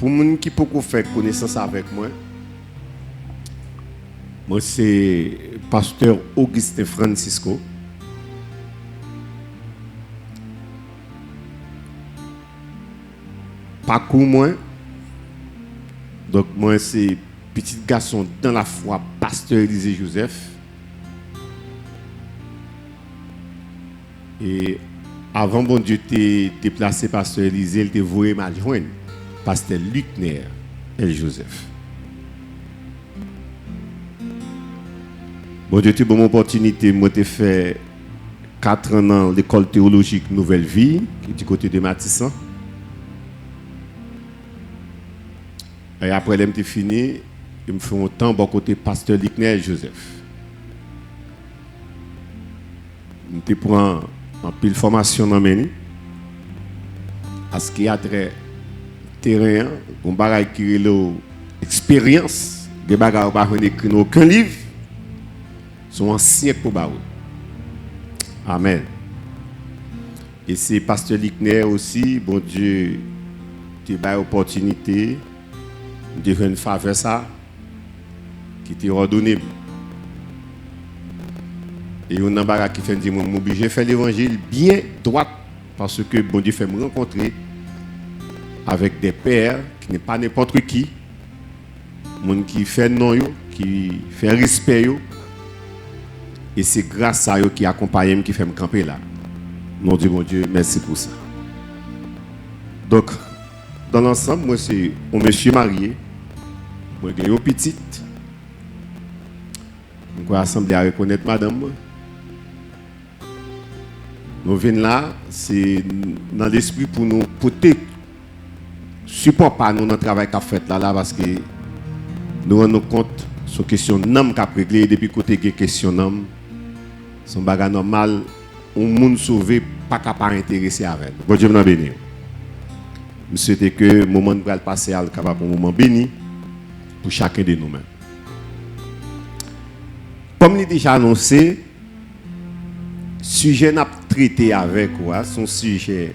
pour les gens qui peuvent faire connaissance avec moi, moi c'est pasteur Augustin Francisco. Parcours moi. Donc moi c'est petit garçon dans la foi, pasteur Élisée Joseph. Et avant bon Dieu t'es déplacé pasteur Élisée, il te voué mal joindre pasteur Lucner et Joseph. Bon Dieu t'es bonne opportunité, moi t'ai fait 4 ans dans l'école théologique Nouvelle Vie, qui est du côté de Matissan. Et après l'ai fini, il me fait un temps bon côté pasteur Lucner et Joseph. Je prends en pile formation dans Meni. À ce qui a trait terrain, on bagaille qui est l'expérience, des bagages pas écrit dans aucun livre, sont anciens pour baou. Amen. Et c'est pasteur Lucner aussi, bon Dieu, tu as l'opportunité de faire une faveur ça qui t'est redonné. Et on a un qui fait dire moi obligé de faire l'évangile bien droit parce que bon Dieu fait me rencontrer avec des pères qui n'est pas n'importe qui, monde qui fait non yo, qui fait respect yo. Et c'est grâce à eux qui accompagnent qui fait me camper là. Mon Dieu, merci pour ça. Donc dans l'ensemble, moi c'est un monsieur marié, moi j'ai une petite. On va assembler à reconnaître madame. Nous venons là, c'est dans l'esprit pour nous porter support par nous dans le travail qu'a fait là parce que nous rendons compte sur question d'homme qu'a réglé depuis côté des questions d'homme. Son bagage normal, un monde sauvé pas capable intéresser avec. Bon Dieu nous bénisse. Je souhaite que le moment de passer à un moment béni pour chacun de nous-mêmes. Comme il déjà annoncé, sujet n'a traité avec son sujet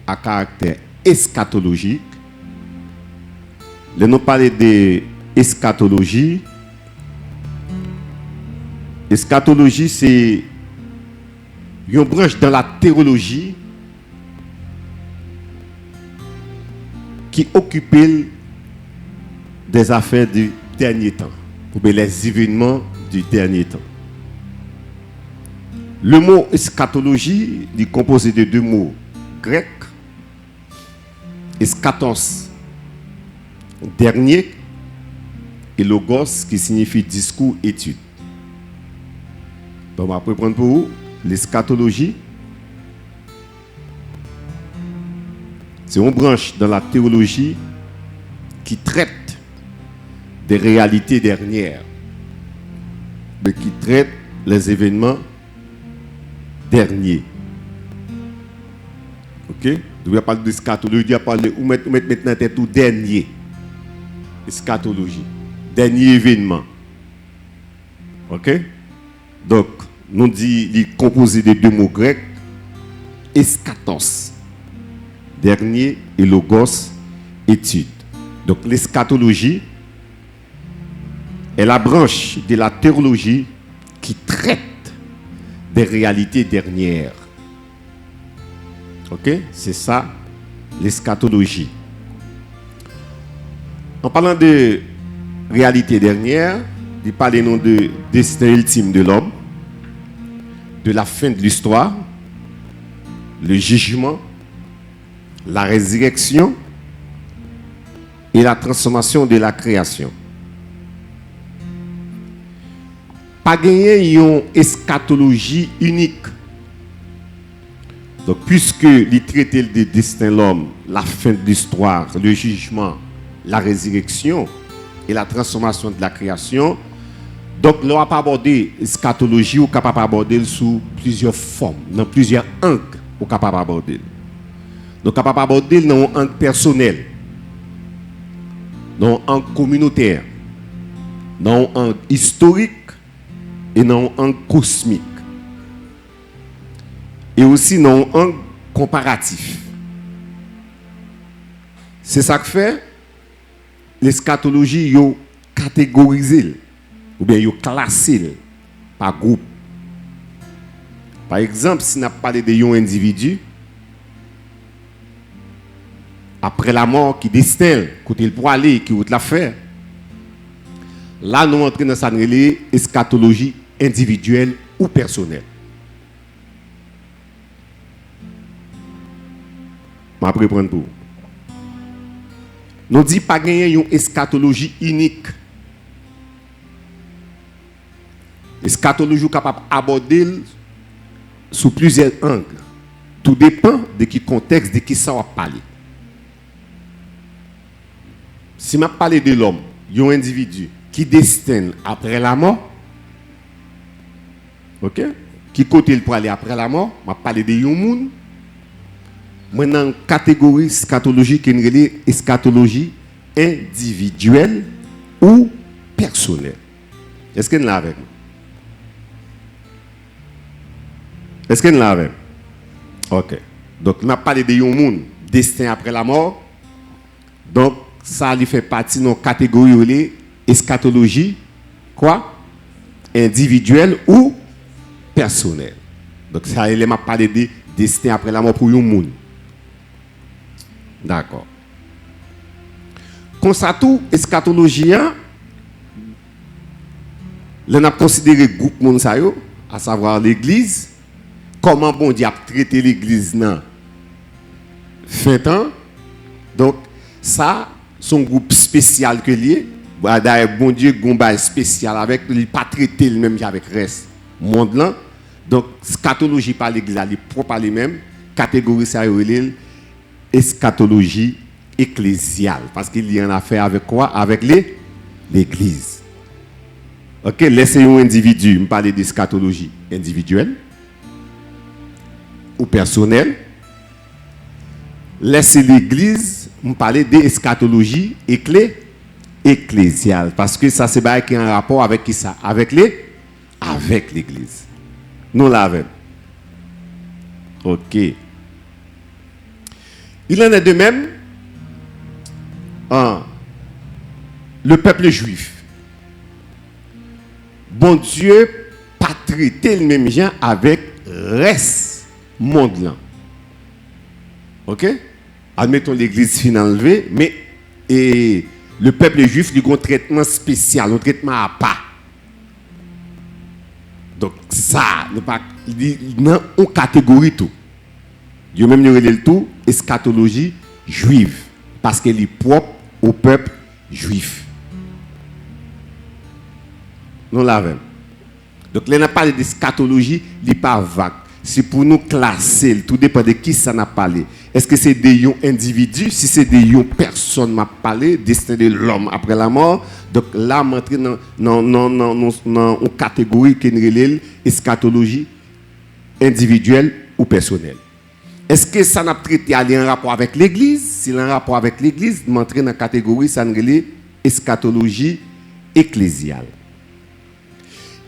à caractère eschatologique. Nous parlons de eschatologie. Eschatologie, c'est une branche dans la théologie qui occupe des affaires du dernier temps, ou bien les événements du dernier temps. Le mot eschatologie est composé de 2 mots grecs, eschatos, dernier, et logos, qui signifie discours, étude. Donc, on va prendre pour vous l'eschatologie. C'est une branche dans la théologie qui traite des réalités dernières, mais qui traite les événements derniers. Ok? On va parler d'eschatologie, on va parler où mettre maintenant tout dernier. Eschatologie. Dernier événement. Ok? Donc, nous dit il est composé de 2 mots grecs, eschatos, dernier, et logos, étude. Donc, l'eschatologie est la branche de la théologie qui traite des réalités dernières. Ok? C'est ça, l'eschatologie. En parlant de réalité dernière, il parle de destin ultime de l'homme, de la fin de l'histoire, le jugement, la résurrection et la transformation de la création. Pas gagner une eschatologie unique. Donc, puisque il traite de destin de l'homme, la fin de l'histoire, le jugement, la résurrection et la transformation de la création, donc, on va pas aborder l'eschatologie, on est capable d'aborder sous plusieurs formes, dans plusieurs angles, on est capable d'aborder. Donc, on est capable d'aborder dans un angle personnel, dans un angle communautaire, dans un angle historique et dans un angle cosmique. Et aussi dans un angle comparatif. C'est ça que fait, l'eschatologie, yo catégorisé ou bien yo classé par groupe. Par exemple, si on a parlé de un individu, après la mort, qui destin, côté le pour aller, qui route la faire, là, nous entrons dans cette eschatologie individuelle ou personnelle. Je vais prendre pour vous. Nous disons pas gagner une eschatologie unique. Eschatologie capable d'aborder sous plusieurs angles. Tout dépend de quel contexte, de qui ça va parler. Si je parle de l'homme, un individu qui destine après la mort, ok? Qui côté il pour aller après la mort, je parle de un monde. Maintenant, catégorie eschatologie qui est eschatologie individuelle ou personnelle. Est-ce que vous l'avez avec moi? Est-ce que vous l'avez avec moi? Ok. Donc, on a parlé de un monde destin après la mort. Donc, ça lui fait partie de nos catégories eschatologie, quoi? Individuelle ou personnelle. Donc, ça, il m'a parlé de destin après la mort pour un monde. D'accord. Comme ça, tout eschatologie, on a considéré le groupe monde, à savoir l'Église, comment bon Dieu a traité l'Église dans fin temps. Donc, ça, son groupe spécial que lié. D'ailleurs, bon Dieu, un spécial avec, il n'a pas traité le même avec le reste monde là. Donc, eschatologie par l'Église, elle est propre à lui-même, catégorie ça eschatologie ecclésiale. Parce qu'il y a une affaire avec quoi? Avec l'Église. Ok, laissez un individu me parler d'eschatologie individuelle ou personnelle. Laissez l'Église me parler d'eschatologie ecclésiale. Parce que ça, c'est qui a un rapport avec qui ça? Avec l'Église. Nous l'avons. Ok. Il en est de même le peuple juif. Bon Dieu pas traité le même genre avec le reste monde là. Ok? Admettons l'église fin enlevée, mais le peuple juif lui a un traitement spécial, un traitement à part. Donc ça, dans une catégorie tout. Dieu même nous le tout eschatologie juive parce qu'elle est propre au peuple juif. Nous l'avons. Donc là, on a parlé d'eschatologie, il n'est pas vague. C'est pour nous classer, tout dépend de qui ça n'a parlé. Est-ce que c'est des individus? Si c'est des personnes m'a parlé, destin de l'homme après la mort. Donc là, on entre dans une catégorie qui est eschatologie individuelle ou personnelle. Est-ce que ça n'a traité à un rapport avec l'Église? Si il y a un rapport avec l'Église, m'entrer dans la catégorie, ça n'est eschatologie ecclésiale.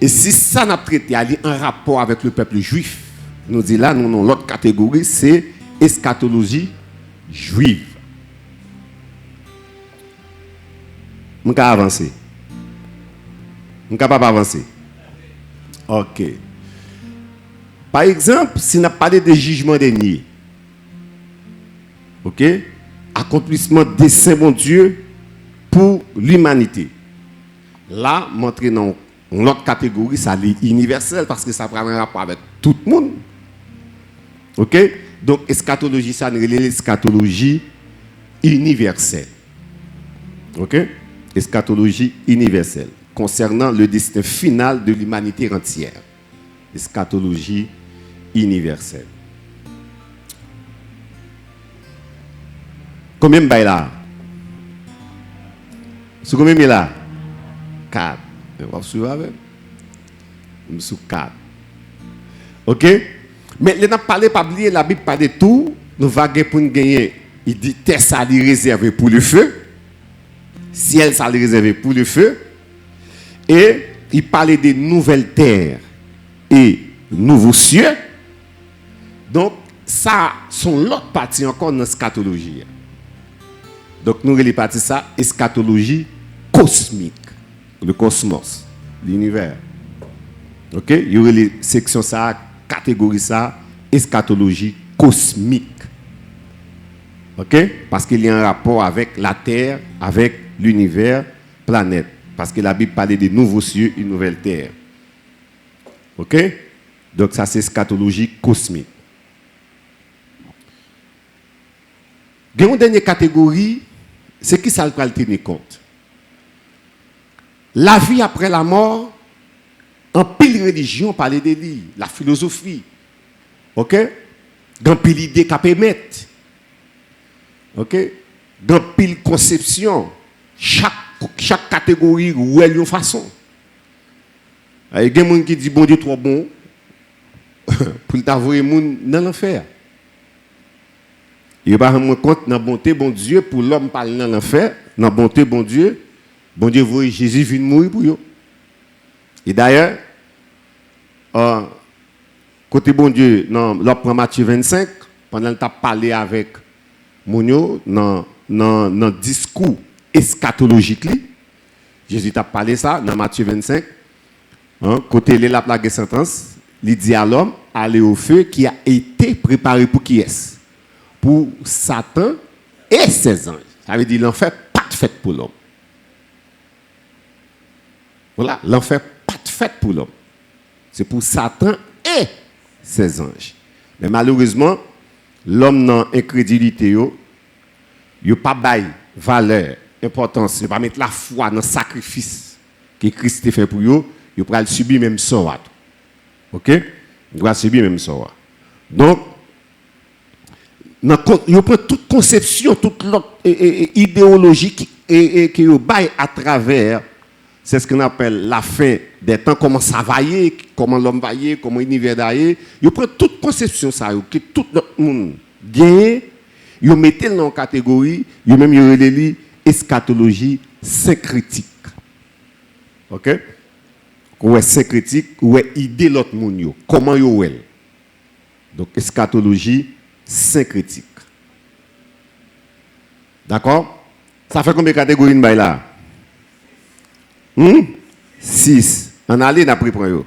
Et si ça n'a traité à un rapport avec le peuple juif, nous dit là, nous l'autre catégorie, c'est eschatologie juive. Je peux avancer. Je suis capable d'avancer. Ok. Par exemple, si on a parlé de jugement dernier, ok, accomplissement des saints bon Dieu pour l'humanité. Là, montrer dans l'autre catégorie, ça est universel parce que ça prend un rapport avec tout le monde. Ok, donc eschatologie, ça est l'eschatologie universelle. Ok, eschatologie universelle concernant le destin final de l'humanité entière. Eschatologie universelle. Combien de bails là? Sur combien de là? 4. On va suivre avec. Je suis 4. Ok? Mais on a parlé, pas oublier, la Bible parle de tout. Nous vaguer pour nous gagner. Il dit terre ça est réservé pour le feu. Ciel ça est réservé pour le feu. Et il parlait des nouvelles terres et nouveaux cieux. Donc, ça, sont l'autre partie encore dans l'eschatologie. Donc nous relais partie ça eschatologie cosmique, le cosmos, l'univers. OK? Il y aurait les sections ça, catégorie ça, eschatologie cosmique. OK? Parce qu'il y a un rapport avec la terre, avec l'univers, planète. Parce que la Bible parlait des nouveaux cieux, une nouvelle terre. OK? Donc ça c'est eschatologie cosmique. Il y a une dernière catégorie, c'est qui ça le tenir compte. La vie après la mort, en pile religion parlait de lui, la philosophie. OK? Dans pile idée qu'a permettre. OK? Dans pile conception, chaque catégorie où elle une façon. Il y a des gens qui disent bon Dieu trop bon pour t'envoyer moun dans l'enfer. Il n'y a pas de compte dans la bonté bon Dieu pour l'homme parler dans l'enfer, dans la bonté bon Dieu voit Jésus vient mourir pour eux. Et d'ailleurs côté bon Dieu dans l'autre Matthieu 25 pendant que tu as parlé avec Mounio dans discours eschatologique, Jésus t'a parlé ça dans Matthieu 25. Côté la plague sentence, il dit à l'homme, allez au feu qui a été préparé pour qui est? Pour Satan et ses anges. Ça veut dire l'enfer pas de fête pour l'homme. Voilà, l'enfer pas de fête pour l'homme. C'est pour Satan et ses anges. Mais malheureusement, l'homme dans l'incrédulité, il n'a pas de valeur, importance, il n'a pas mettre la foi dans le sacrifice que Christ a fait pour eux. Il va subir même sort. OK? Il va subir même sort. Donc, il prend toute conception, toute idéologie qui est à travers, c'est ce qu'on appelle la fin des temps, comment ça va y aller, comment l'homme va y aller, comment l'univers va y aller. Il prend toute conception, ça, que tout le monde gagne, il met dans une catégorie, il même relève eschatologie syncrétique. OK? Ou est syncrétique, ou est idée l'autre monde, comment yo est. Donc eschatologie syncrétique. D'accord? Ça fait combien de catégories de bail là? 6. On a allé d'après pour eux.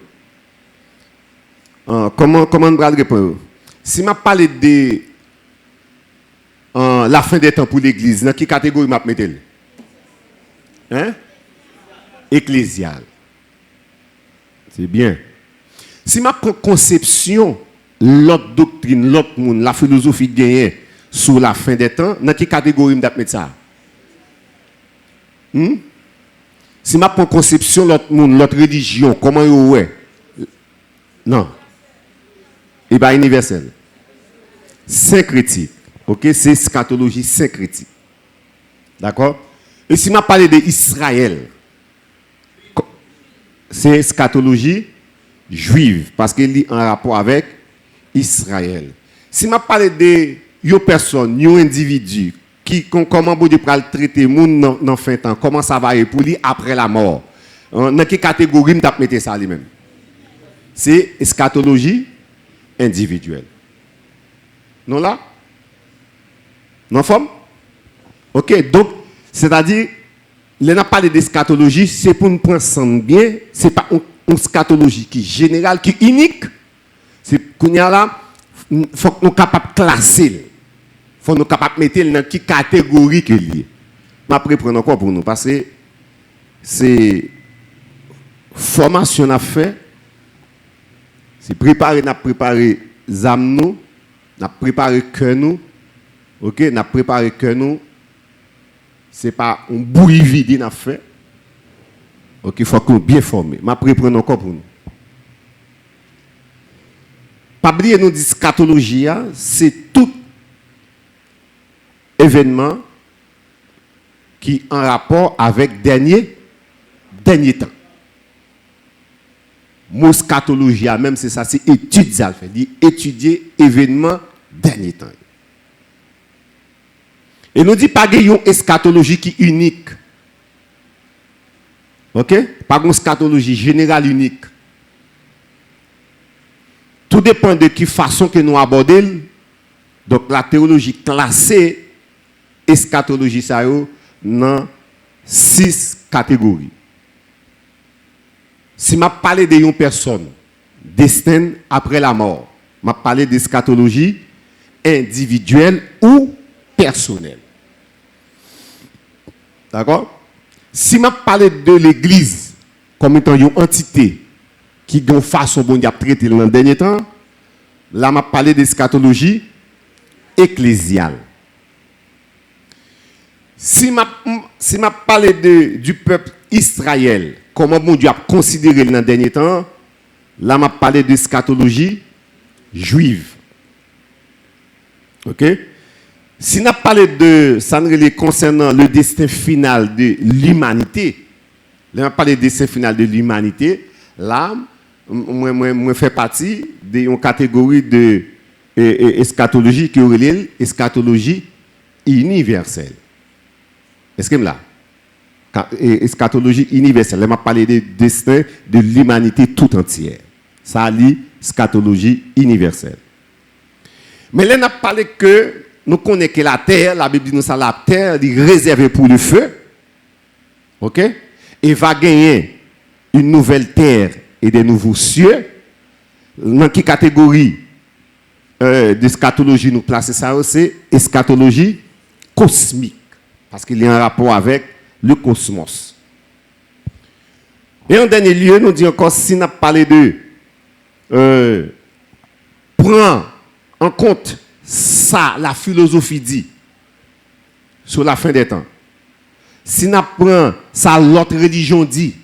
Comment on va répondre? Si je parle de la fin des temps pour l'église, dans quelle catégorie m'a mettre? Hein? Ecclésial. C'est bien. Si ma conception, l'autre doctrine, l'autre monde, la philosophie gagne sur la fin des temps, dans quelle catégorie je vais mettre ça? Si ma conception, l'autre monde, l'autre religion, comment vous est? Non. Et bien universel. Syncrétique. OK? C'est eschatologie syncrétique. D'accord? Et si je parle d'Israël, c'est eschatologie juive, parce qu'il est en rapport avec Israël. Si je parle de une personne, un individu, comment vous pouvez traiter les gens dans fin de temps, comment ça va pour lui après la mort, dans quelle catégorie vous mettez ça lui-même? C'est eschatologie individuelle. Non là? Non forme? OK, donc, c'est-à-dire, on a parlé d'eschatologie, c'est pour nous prendre ça bien, ce n'est pas une eschatologie qui est générale, qui est unique. C'est qu'on y a là, il faut que nous soyons capables de classer. Il faut que nous soyons capables de mettre dans quelle catégorie qu'il y a. Mais après, prenons quoi pour nous? Parce que c'est formation à faire, c'est préparer, nous préparer les âmes, nous préparer le cœur, nous. OK, nous préparer le cœur, nous. Ce n'est pas un bouillie vide à faire. OK, il faut qu'on soit bien formé. Mais après, prenons encore pour nous. Pas oublier nous dit eschatologie, c'est tout événement qui est en rapport avec dernier temps. Mot eschatologie, même c'est ça, c'est étude ça fait, dit étudier événement dernier temps. Et nous dit pas une eschatologie qui est unique. OK? Pas une eschatologie générale unique. Tout dépend de quelle façon que nous abordons. Donc la théologie classée eschatologie ça yo dans 6 catégories. Si m'a parlé de une personne destin après la mort, m'a parlé d'eschatologie individuelle ou personnelle. D'accord? Si m'a parlé de l'église comme étant une entité qui a une façon de traiter dans le dernier temps, là m'a parlé d'eschatologie ecclésiale. Si m'a parlé du peuple Israël, comment bon Dieu a considéré dans le dernier temps, là m'a parlé d'eschatologie juive. OK? Si m'a parlé de ça concernant le destin final de l'humanité, là m'a parlé du destin final de l'humanité, là moi fais partie d'une catégorie de eschatologie qui est eschatologie universelle. Est-ce que là? Eschatologie universelle. Elle m'a parlé du destin de l'humanité tout entière. Ça lit eschatologie universelle. Mais là, on a parlé que nous connaissons que la terre, la Bible dit nous ça, la terre est réservée pour le feu. OK? Et va gagner une nouvelle terre et des nouveaux cieux. Dans quelle catégorie d'eschatologie nous placer ça? C'est eschatologie cosmique. Parce qu'il y a un rapport avec le cosmos. Et en dernier lieu, nous disons encore, si nous parlé de prendre en compte ça, la philosophie dit, sur la fin des temps. Si nous prenons ça, l'autre religion dit,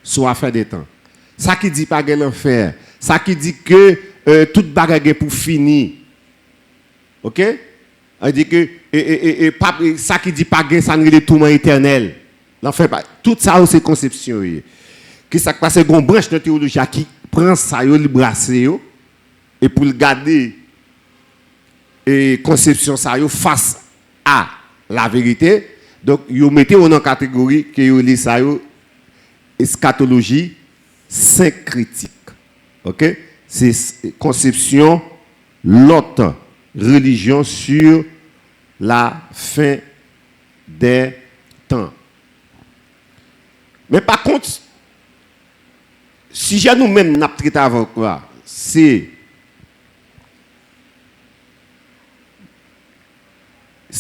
sur la fin des temps. Ça qui dit pas qu'elle enfer, ça qui dit que toute bagarre est pour finir. OK? Il dit que ça qui dit pas gain ça ne le tourment éternel. L'enfer tout ça c'est conception qui ça passe une branche de théologie qui prend ça le brasser et pour le garder et conception ça face à la vérité. Donc yo mettez en catégorie que yo lit ça eschatologie syncrétique. OK? C'est conception l'autre religion sur la fin des temps. Mais par contre, si j'ai nous-mêmes n'a traité avant quoi, c'est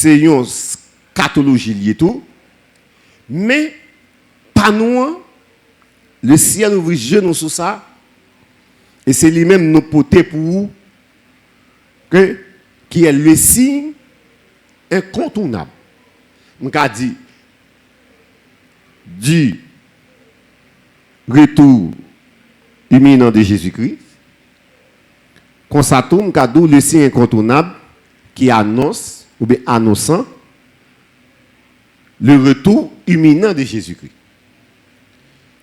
une scatologie liée tout, mais pas nous, le ciel ouvre les yeux sur ça, et c'est lui-même nous porter pour vous, qui est le signe incontournable. On a dit du retour imminent de Jésus-Christ. Constatons que le signe incontournable qui annonce ou bien annonçant le retour imminent de Jésus-Christ.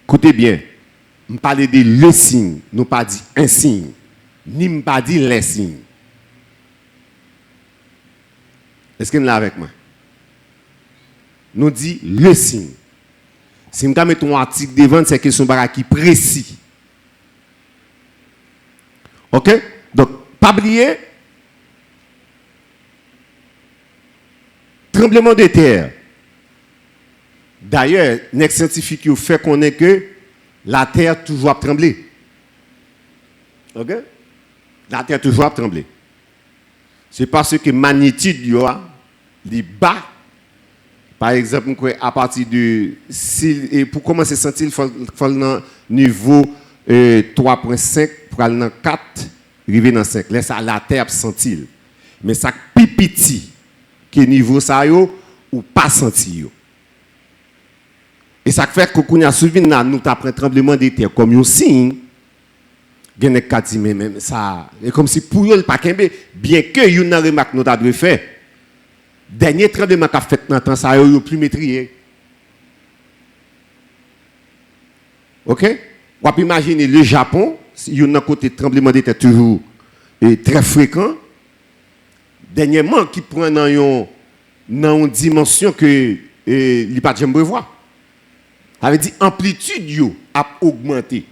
Écoutez bien, on parle de le signe, nous pas dit un signe, ni pas dit les signes. Est-ce que vous êtes là avec moi? Nous dit le signe. Si nous mettons un article devant, c'est question qui précis. OK? Donc, pas oublier, tremblement de terre. D'ailleurs, les scientifiques fait connaître que la terre toujours trembler. OK? La terre toujours trembler. C'est parce que magnitude est bas. Par exemple, à partir de et pour commencer à sentir, il faut dans niveau 3.5 pour aller dans 4, arriver dans 5. Là, ça, la terre sentir. Mais ça petit que niveau ça ou pas sentir. Et ça fait que nous avons un tremblement de terre comme un signe. Mais ça, c'est comme si pour eux, pas bien que vous n'avez remarqué nous avons fait. Dernier tremblement qu'a fait dans le temps, ça a plus maîtrisé. OK? On peut imaginer le Japon, si il y a un côté tremblement de terre toujours très fréquent. Dernièrement, qui prend dans une dimension que il n'a pas jamais voir. Ça veut dire amplitude a augmenté.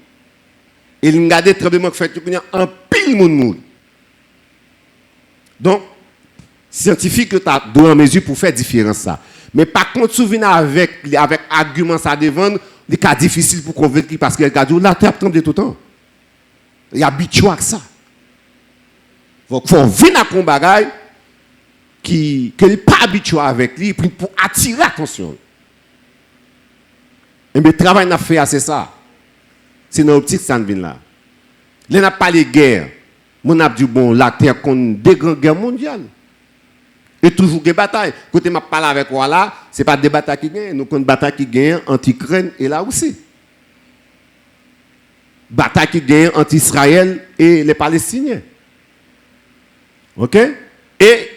Et il y a des tremblements qui fait en pile monde. Donc, Scientifique, tu as en mesure pour faire différence ça. Mais par contre, souvenir avec argument ça devant, les cas difficiles pour convaincre parce que le cas dit, la terre tremble tout le temps. Il est habitué à ça. Donc, il faut venir à un bagage qui n'est pas habitué avec lui pour attirer l'attention. Et le travail qu'on a fait, c'est ça. C'est dans l'optique ça vient là. Là, on n'a pas les guerres. On a dit, bon, la terre compte des grandes guerres mondiales. Et toujours des batailles. Quand je parle avec vous là, ce n'est pas des batailles qui gagnent. Nous avons des batailles qui gagnent entre Ukraine et là aussi. Bataille qui gagnent entre Israël et les Palestiniens. OK? Et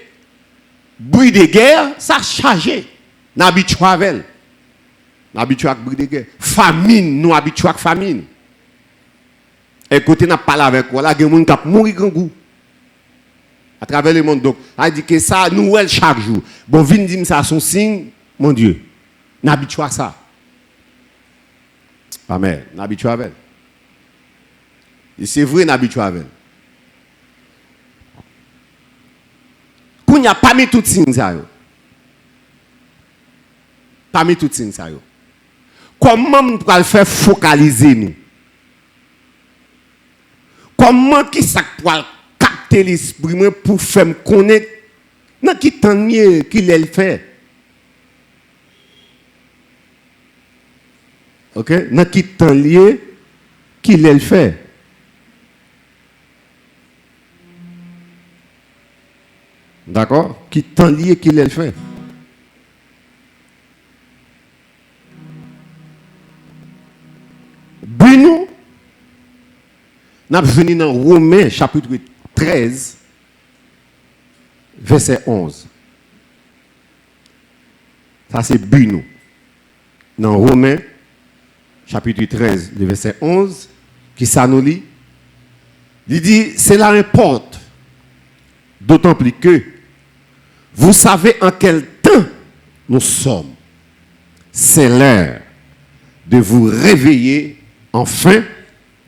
bruit de guerre, ça a changé. Nous habitués avec. Nous habitués avec bruit de guerre. Famine, nous habitués avec famine. Et quand on parle avec vous là, il y a des gens qui mourent grand goût. À travers le monde. Donc, il dit que ça, nous, chaque jour. Bon, vin dit ça, son signe, mon Dieu. Nous habitués à ça. Amen. Nous habitués à elle. Et c'est vrai, nous habitués à elle. Quand il n'y a pas mis tout signe ça. Pas mis tout signe ça. Comment on peut le faire focaliser nous? Comment qui ça peut capter l'esprit pour faire me connaître dans qui tant mieux qu'il le fait. OK? Dans qui tant lié qu'il le fait. D'accord? Qui tant lié qu'il le fait. Nous avons venu dans Romains chapitre 13, verset 11. Ça c'est Bruno. Dans Romains chapitre 13, le verset 11, qui ça nous lit. Il dit, cela importe, d'autant plus que vous savez en quel temps nous sommes. C'est l'heure de vous réveiller enfin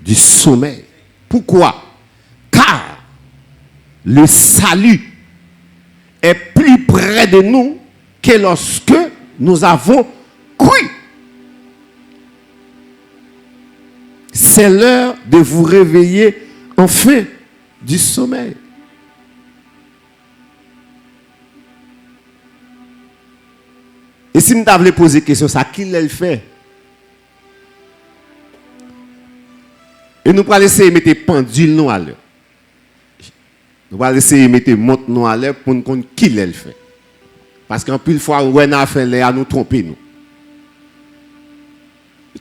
du sommeil. Pourquoi? Car le salut est plus près de nous que lorsque nous avons cru. C'est l'heure de vous réveiller enfin du sommeil. Et si nous avons posé la question, ça, qui l'a fait? Et nous allons essayer de mettre pendule nous à l'heure. Nous allons essayer de mettre montre nous à l'heure pour nous connaître qui l'a fait. Parce qu'en plus, fois, on a fait l'air à nous tromper. Nous.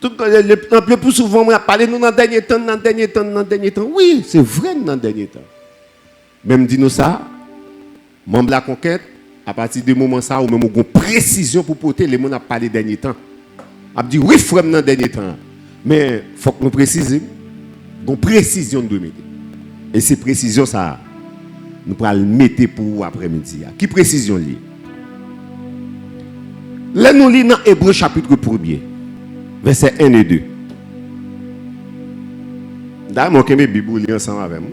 Le plus souvent, on a parlé nous dans le dernier temps. Oui, c'est vrai dans le dernier temps. Même dit nous ça, membre de la conquête, à partir du moment ça, ou même une précision pour porter les mots à parler dernier temps. A dit oui, frère, dans le dernier temps. Mais il faut que nous précisions. Une précision de mettre. Et ces précisions, ça, nous pourrons le mettre pour après-midi. Qui précision liée? Là, nous lisons dans Hébreux chapitre 1er, versets 1 et 2. D'ailleurs, je vais Bible ensemble avec moi.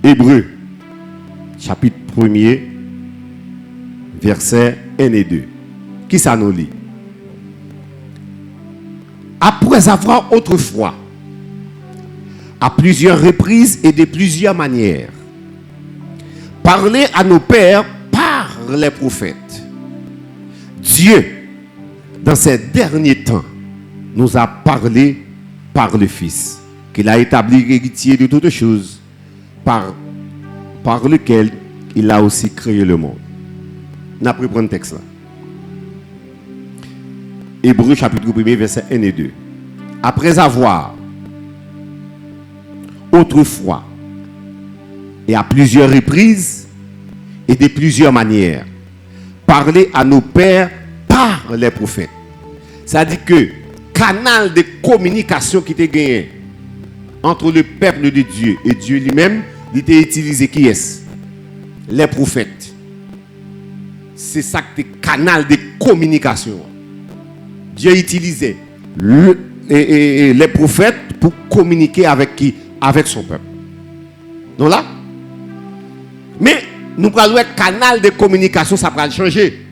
Hébreux chapitre 1er, versets 1 et 2. Qui ça nous lit? Après avoir autrefois, à plusieurs reprises et de plusieurs manières, parlé à nos pères par les prophètes, Dieu, dans ces derniers temps, nous a parlé par le Fils, qu'il a établi héritier de toutes choses, par lequel il a aussi créé le monde. On a pris le texte là. Hébreux chapitre 1er, verset 1 et 2. Après avoir autrefois et à plusieurs reprises et de plusieurs manières parlé à nos pères par les prophètes. C'est-à-dire que canal de communication qui était gagné entre le peuple de Dieu et Dieu lui-même, il était utilisé qui est? Les prophètes. C'est ça que c'est canal de communication. Dieu utilisait les prophètes pour communiquer avec qui? avec son peuple. Donc là, mais nous prenons un canal de communication, ça va changer.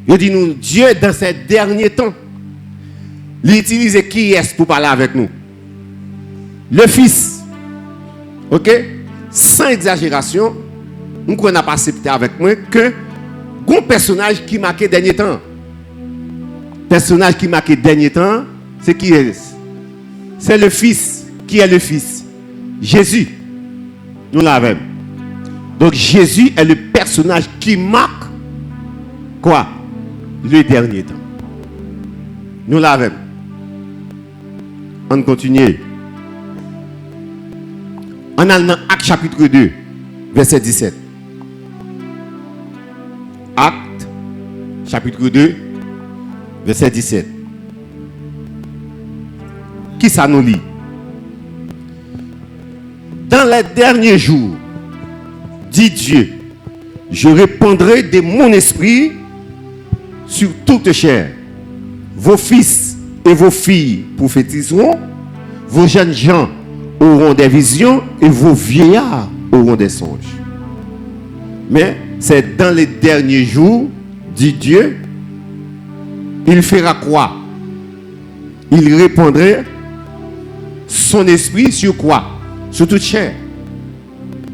Il dit nous, Dieu, dans ces derniers temps, il utilise qui est pour parler avec nous? Le Fils. Ok? Sans exagération, nous n'avons pas accepté avec moi que un personnage qui marquait dernier temps. Personnage qui marquait dernier temps, c'est qui est? C'est le Fils. Qui est le Fils? Jésus. Nous l'avons. Donc Jésus est le personnage qui marque quoi? Le dernier temps. Nous l'avons. On continue. On a dans Acte chapitre 2, verset 17. Acte chapitre 2, verset 17. Qui ça nous lit? Dans les derniers jours, dit Dieu, je répandrai de mon esprit sur toute chair. Vos fils et vos filles prophétiseront, vos jeunes gens auront des visions et vos vieillards auront des songes. Mais c'est dans les derniers jours, dit Dieu, il fera quoi? Il répandrait son esprit sur quoi? Sur toute chair.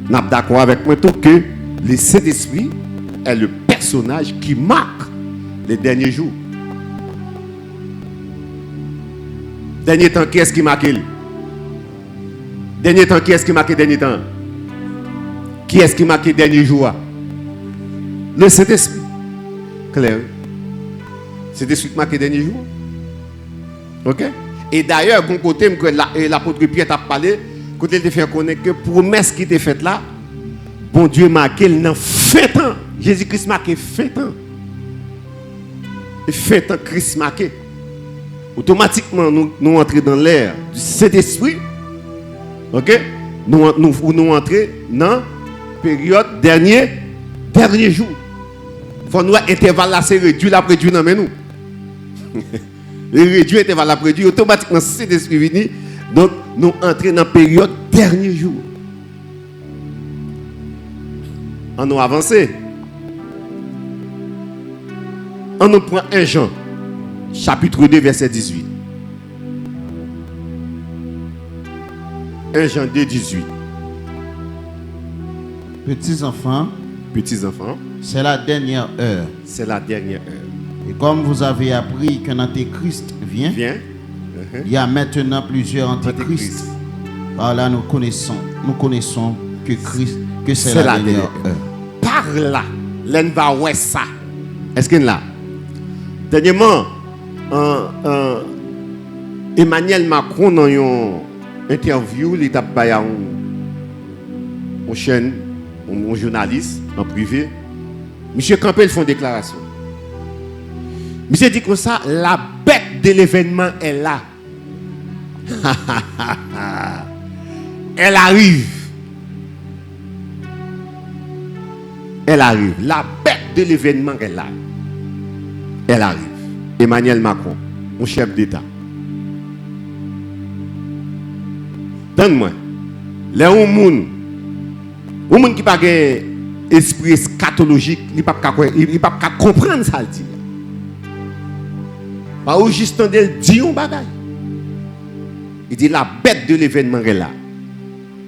Nous sommes d'accord avec moi tout que le Saint-Esprit est le personnage qui marque les derniers jours. Dernier temps, qui est-ce qui marque? Dernier temps, qui est-ce qui marque dernier temps? Qui est-ce qui marque dernier jour? Le Saint-Esprit. Clair. Saint-Esprit qui marque dernier jour. Ok? Et d'ailleurs, bon côté, l'apôtre Pierre t'a parlé, côté de faire connaître que promesse qui était faite là, bon Dieu marqué dans fin temps. Jésus-Christ marqué fin temps. Et fin temps, Christ marqué. Automatiquement, nous entrons dans l'ère du Saint-Esprit. Ok? Nous entrons dans la période dernier jour. Il faut nous intervalle là, c'est réduit la prédit dans nous. Réduit intervalle la prédit, automatiquement, Saint-Esprit venu. Donc, nous entrons dans la période dernier jour. On nous avance. On nous prend 1 Jean, chapitre 2, verset 18. 1 Jean 2, 18. Petits enfants, c'est la dernière heure. C'est la dernière heure. Et comme vous avez appris qu'un antéchrist vient, il y a maintenant plusieurs antéchrists. Par là, nous connaissons que c'est la dernière heure. Par là, l'on va voir ça. Est-ce qu'il y a? Dernièrement, Emmanuel Macron, dans une interview, il a fait une chaîne, un journaliste en privé. M. Campbell fait une déclaration. Monsieur dit comme ça, la bête de l'événement est là. Elle arrive. Elle arrive. La bête de l'événement est là. Elle arrive. Emmanuel Macron, mon chef d'État. Donne-moi. Les gens qui n'ont pas d'esprit eschatologique, ils ne peuvent pas comprendre ça. Pas où juste entendre dire un bagage. Il dit la bête de l'événement est là.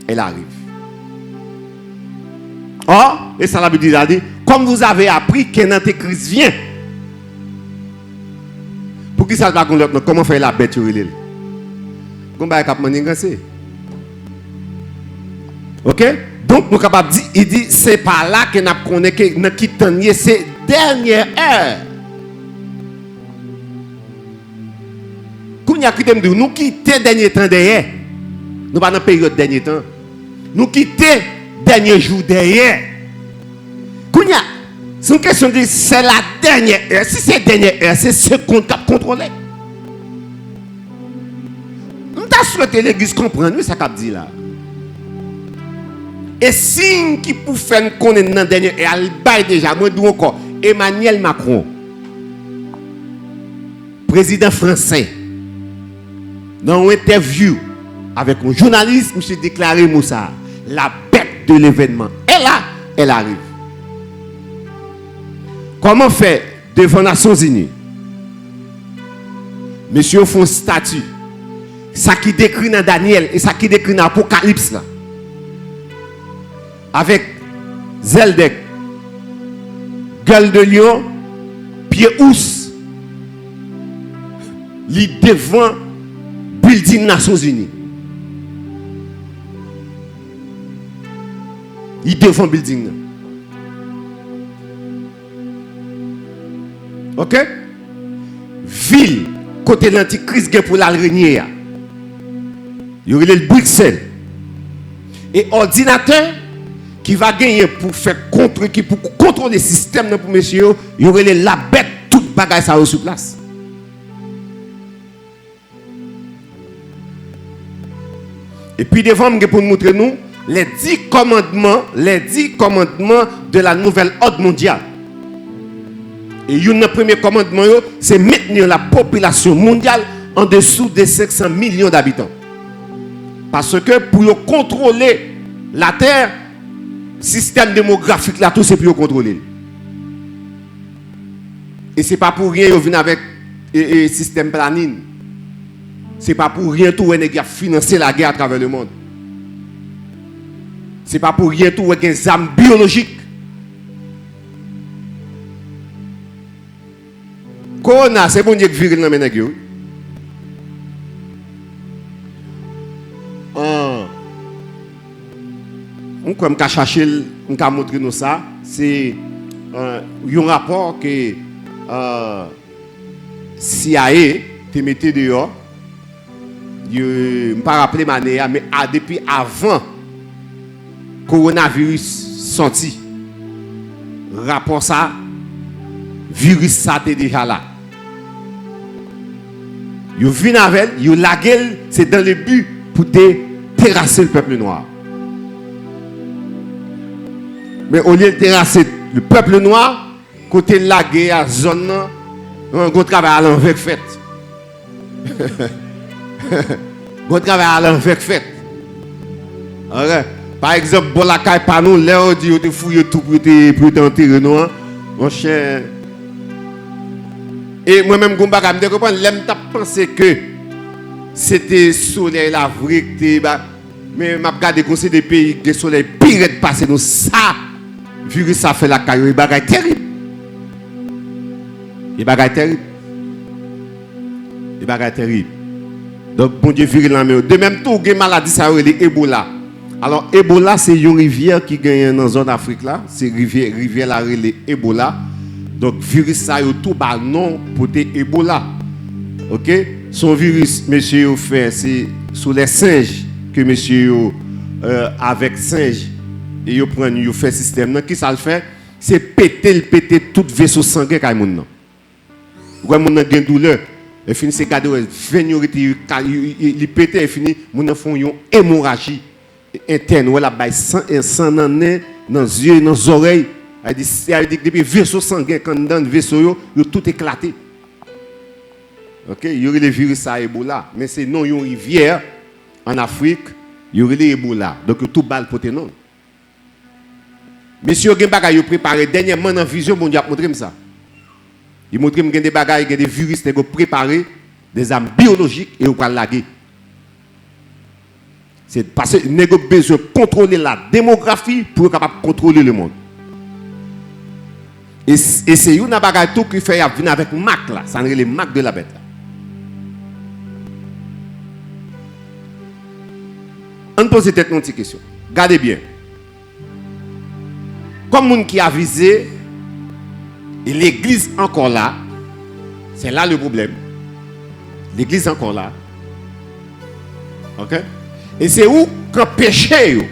Elle arrive. Or, et ça la Bible dit, comme vous avez appris qu'un antéchrist vient. Pour qui ça va l'autre, comment faire la bête sur l'île? Comment va faire? Ok? Donc, nous sommes capables de dire, il dit, c'est par là que nous connaissons qui tenait ces dernières heures. Nous quittons le dernier temps derrière. Nous ne sommes pas dans la période dernier temps. Nous quittons le dernier jour derrière. C'est une question de c'est la dernière heure. Si c'est la dernière heure, c'est ce qu'on a contrôlé. Nous avons souhaité l'église comprendre, oui, ça qu'a dit là. Et signe qui pour faire qu'on est dans la dernière heure, elle baille déjà, moi d'où encore, Emmanuel Macron, président français, dans une interview avec un journaliste, monsieur déclaré Moussa, la bête de l'événement. Et là, elle arrive. Comment faire devant les Nations Unies? Monsieur font statut. Ça qui décrit dans Daniel et ça qui décrit dans l'Apocalypse là. Avec Zeldek, gueule de lion, pied ous, li devant building Nations Unies. Il devant building. OK? Ville côté l'antichrist pour la régner. Il y aurait le Bruxelles. Et ordinateur qui va gagner pour faire pour contrôler le système pour monsieur, il y aurait la bête toute bagaille ça sur place. Et puis devant pour nous montrer nous les 10 commandements de la nouvelle ordre mondiale. Et le premier commandement c'est maintenir la population mondiale en dessous de 500 millions d'habitants. Parce que pour contrôler la terre, système démographique là tout c'est pour contrôler. Et c'est pas pour rien qu'ils viennent avec système planning. C'est pas pour rien tout qu'ils ont financé la guerre à travers le monde. C'est pas pour rien tout qu'ils ont des armes biologiques. Corona, c'est bon Dieu qui vire dans mes nègres. On comme qu'a cherché, on qu'a montré nous ça, c'est un rapport que CIA te mettait dehors. Je ne me pas rappeler ma année, mais depuis avant coronavirus sorti, rapport ça, virus ça était déjà là. Yo vinn avec, yo la gueule, c'est dans le but pour terrasser le peuple noir. Mais au lieu de terrasser le peuple noir, côté la guerre, à zone, on travaille à l'envers fait. On travaille à l'envers fait. Par exemple, bon la caille pas nous, là on dit on te fouille tout pour t'enterrer nous, mon cher. Et moi-même, je me pensé que c'était soleil la vrai, mais je regarde que c'est des pays qui soleil pire de passer nous. Ça, vu ça fait la caille, c'est terrible. C'est terrible. C'est terrible. Donc, bon Dieu, viril la main. De même, tout les maladies, ça c'est Ebola. Alors, Ebola, c'est une rivière qui gagne dans la zone d'Afrique là. C'est rivière la relais Ebola. Donc, virus ça yo tout bas non pour Ebola. OK? Son virus, monsieur fait, c'est sous les singes que monsieur avec singes et yo prend yo fait système. Qui ça le fait? C'est péter tout vaisseau sanguin kay moun nan. Ouais moun nan gen douleur. Et fini c'est garder vénérité il péter et fini moun nan font une hémorragie interne ou la bail sang dans les yeux, dans les oreilles. Elle dit que depuis vaisseau sanguin, quand dans le vaisseau, il a tout éclaté. Ok, il y aurait le virus à Ebola, mais c'est non une rivière en Afrique, il y aurait l'Ebola. Donc tout balle pour tes noms. Monsieur Genbaga, il a préparé dernièrement dans la vision, bon Dieu a montré ça. Il montre qu'il y a des bagages, il y a des virus, il a préparé des armes biologiques et il va laguer. C'est parce que nous avons besoin de contrôler la démographie pour être capable de contrôler le monde. Et c'est une bagaille tout qui fait venir avec Mac là, ça n'est les Mac de la bête là. On pose peut-être une petite question. Regardez bien. Comme monde qui a visé et l'église encore là, c'est là le problème. L'église encore là. OK? Et c'est où quand péché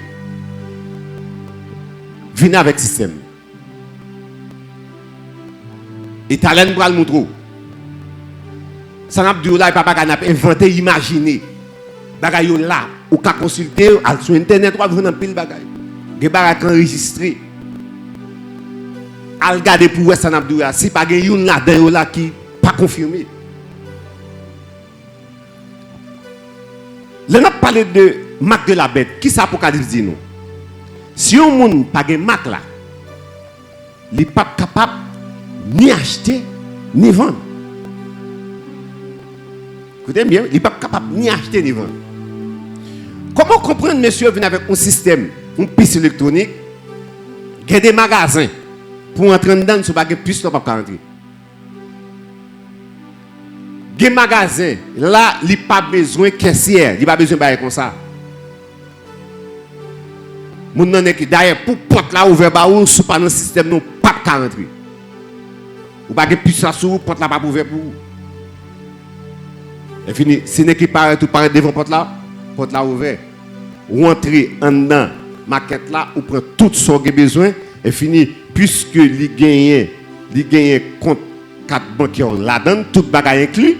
vient avec système. Et talent pour le montrer. Ça n'a pas inventé, imaginer. Bagay là, ou ka consulter sur internet ou vous dans pile bagay. Ge bagay enregistré. Al garder pour ça n'a pas si pas gen yon là dedans là qui pas confirmé. Là, on a parlé de marque de la bête. Qui ça Apocalypse dit nous? Si un monde n'a pas de marque là, il n'est pas capable ni acheter ni vendre. Écoutez bien, il n'est pas capable ni acheter ni vendre. Comment comprendre, monsieur, venir avec un système, une piste électronique, il y a des magasins pour entrer dedans, si vous n'avez pas de puce, vous ne pouvez pas rentrer. Des magasins, là, il n'y a pas besoin de caissière, il n'y a pas besoin de faire comme ça. Mon nom est d'ailleurs pour porte là ouvert ba ou sous pas dans système non pas de rentrer. Ou pas de puissance sur porte là pas ouvert pour. Et fini, si n'est qui paraît tout paraît devant porte là ouvert. Ou entrer en dedans maquette là ou prend tout ce que besoin et fini puisque li gagne compte 4 bancaires là-dedans tout bagage inclus.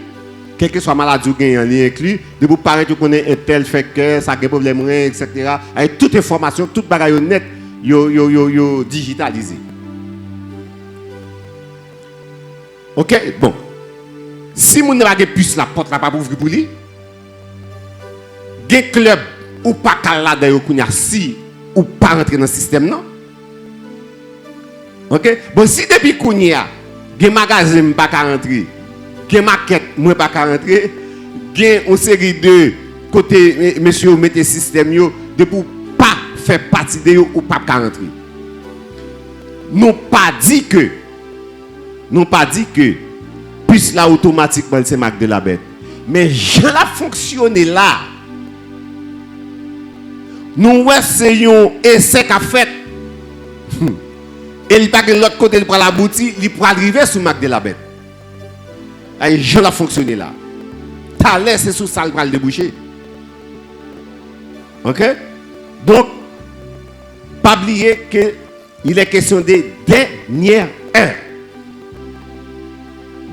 Quel que soit maladie ou gagnant, il inclus. De vous paraître que connaît un tel fait que ça a des problèmes, etc. Avec toute information, toute bagaille net, yo digitalisé. Ok, bon. Si vous n'avez pas de puce, la porte va pas ouvrir pour lui. Des clubs ou pas là d'ailleurs si ou pas rentrer dans le système non. Ok, bon si depuis Kounia, des magasins pas rentrer. Gen maquette, moi pas rentrer. Gen une série de côté monsieur mettez système yo de pour pas faire partie de yo ou pas rentrer. Non pas dit que puisse là automatiquement c'est marque de la bête. Mais j'en a fonctionné là. Nous essayons essai qu'a fait. Et il pas que l'autre côté il prend la boutique, il pour arriver sur marque de la bête. Et je l'ai fonctionné là. T'as l'air, c'est sous ça le bras déboucher. Ok? Donc, pas oublier qu'il est question des dernières heures.